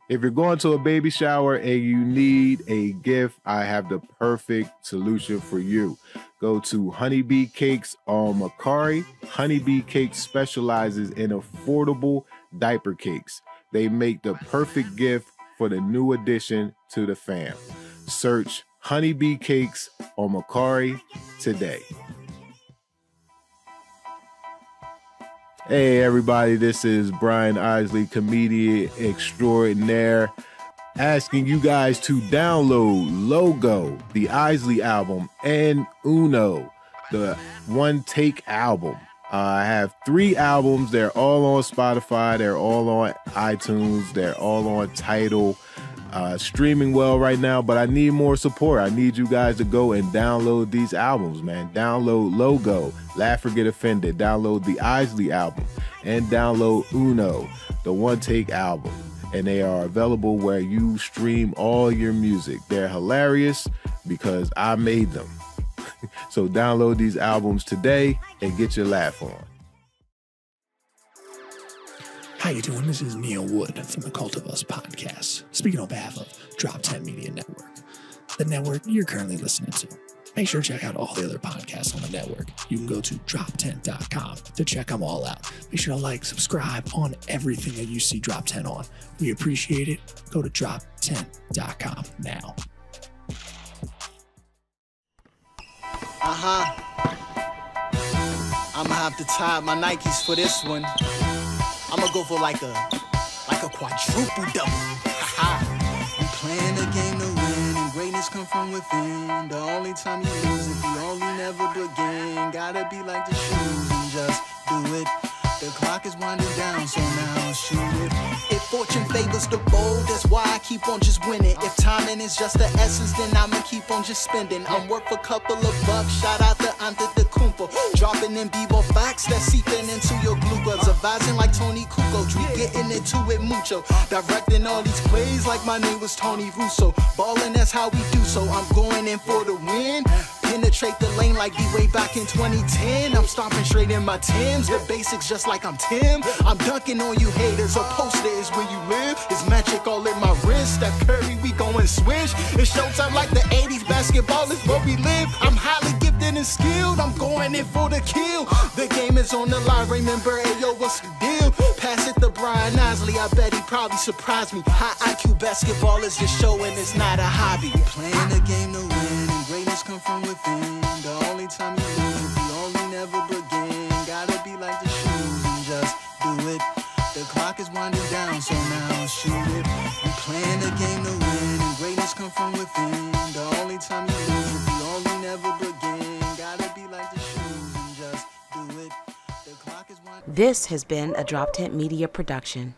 If you're going to a baby shower and you need a gift, I have the perfect solution for you. Go to Honeybee Cakes on Macari. Honeybee Cakes specializes in affordable diaper cakes. They make the perfect gift for the new addition to the fam. Search Honeybee Cakes on Macari today. Hey everybody, this is Brian Isley, comedian extraordinaire, asking you guys to download Logo, the Isley album, and Uno, the One Take album. I have 3 albums. They're all on Spotify. They're all on iTunes. They're all on Tidal. Streaming well right now, but I need more support. I need you guys to go and download these albums, man. Download Logo, Laugh or Get Offended. Download the Isley album and download Uno, the One Take album. And they are available where you stream all your music. They're hilarious because I made them. So download these albums today and get your laugh on. How you doing? This is Neil Wood from the Cult of Us podcast, speaking on behalf of Drop 10 Media Network, the network you're currently listening to. Make sure to check out all the other podcasts on the network. You can go to drop10.com to check them all out. Make sure to like, subscribe on everything that you see Drop 10 on. We appreciate it. Go to drop10.com now. I'ma have to tie my Nikes for this one. I'ma go for like a quadruple double. We playing a game to win, and greatness come from within. The only time you lose if you only never begin. Gotta be like the shoes and just do it. The clock is winding down, so now shoot it. If fortune favors the bold, that's why I keep on just winning. If timing is just the essence, then I'ma keep on just spending. I'm worth a couple of bucks, shout out to Antetokounmpo. Dropping in Bebo facts that's seeping into your bloopers. Advising like Tony Kukoc, we getting into it mucho. Directing all these plays like my name was Tony Russo. Ballin', that's how we do, so I'm going in for the win. Penetrate the lane like way back in 2010. I'm stomping straight in my Timbs. The basics just like I'm Tim. I'm dunking on you haters. A poster is where you live. It's magic all in my wrist. Steph Curry, we going swish. It's showtime like the 80s. Basketball is where we live. I'm highly gifted and skilled. I'm going in for the kill. The game is on the line. Raymond Byrd, hey, yo, what's the deal? Pass it to Brian Isley. I bet he probably surprised me. High IQ basketball is just showing it's not a hobby. Playing a game to win, and greatness come from within. The only time you lose if you only never begin. Gotta be like the shoes and just do it. The clock is winding down, so now shoot it. We playing a game to win, and greatness come from within. The only time you lose if you only never begin. Gotta be like the shoes and just do it. The clock is winding. This has been a Drop Tent Media production.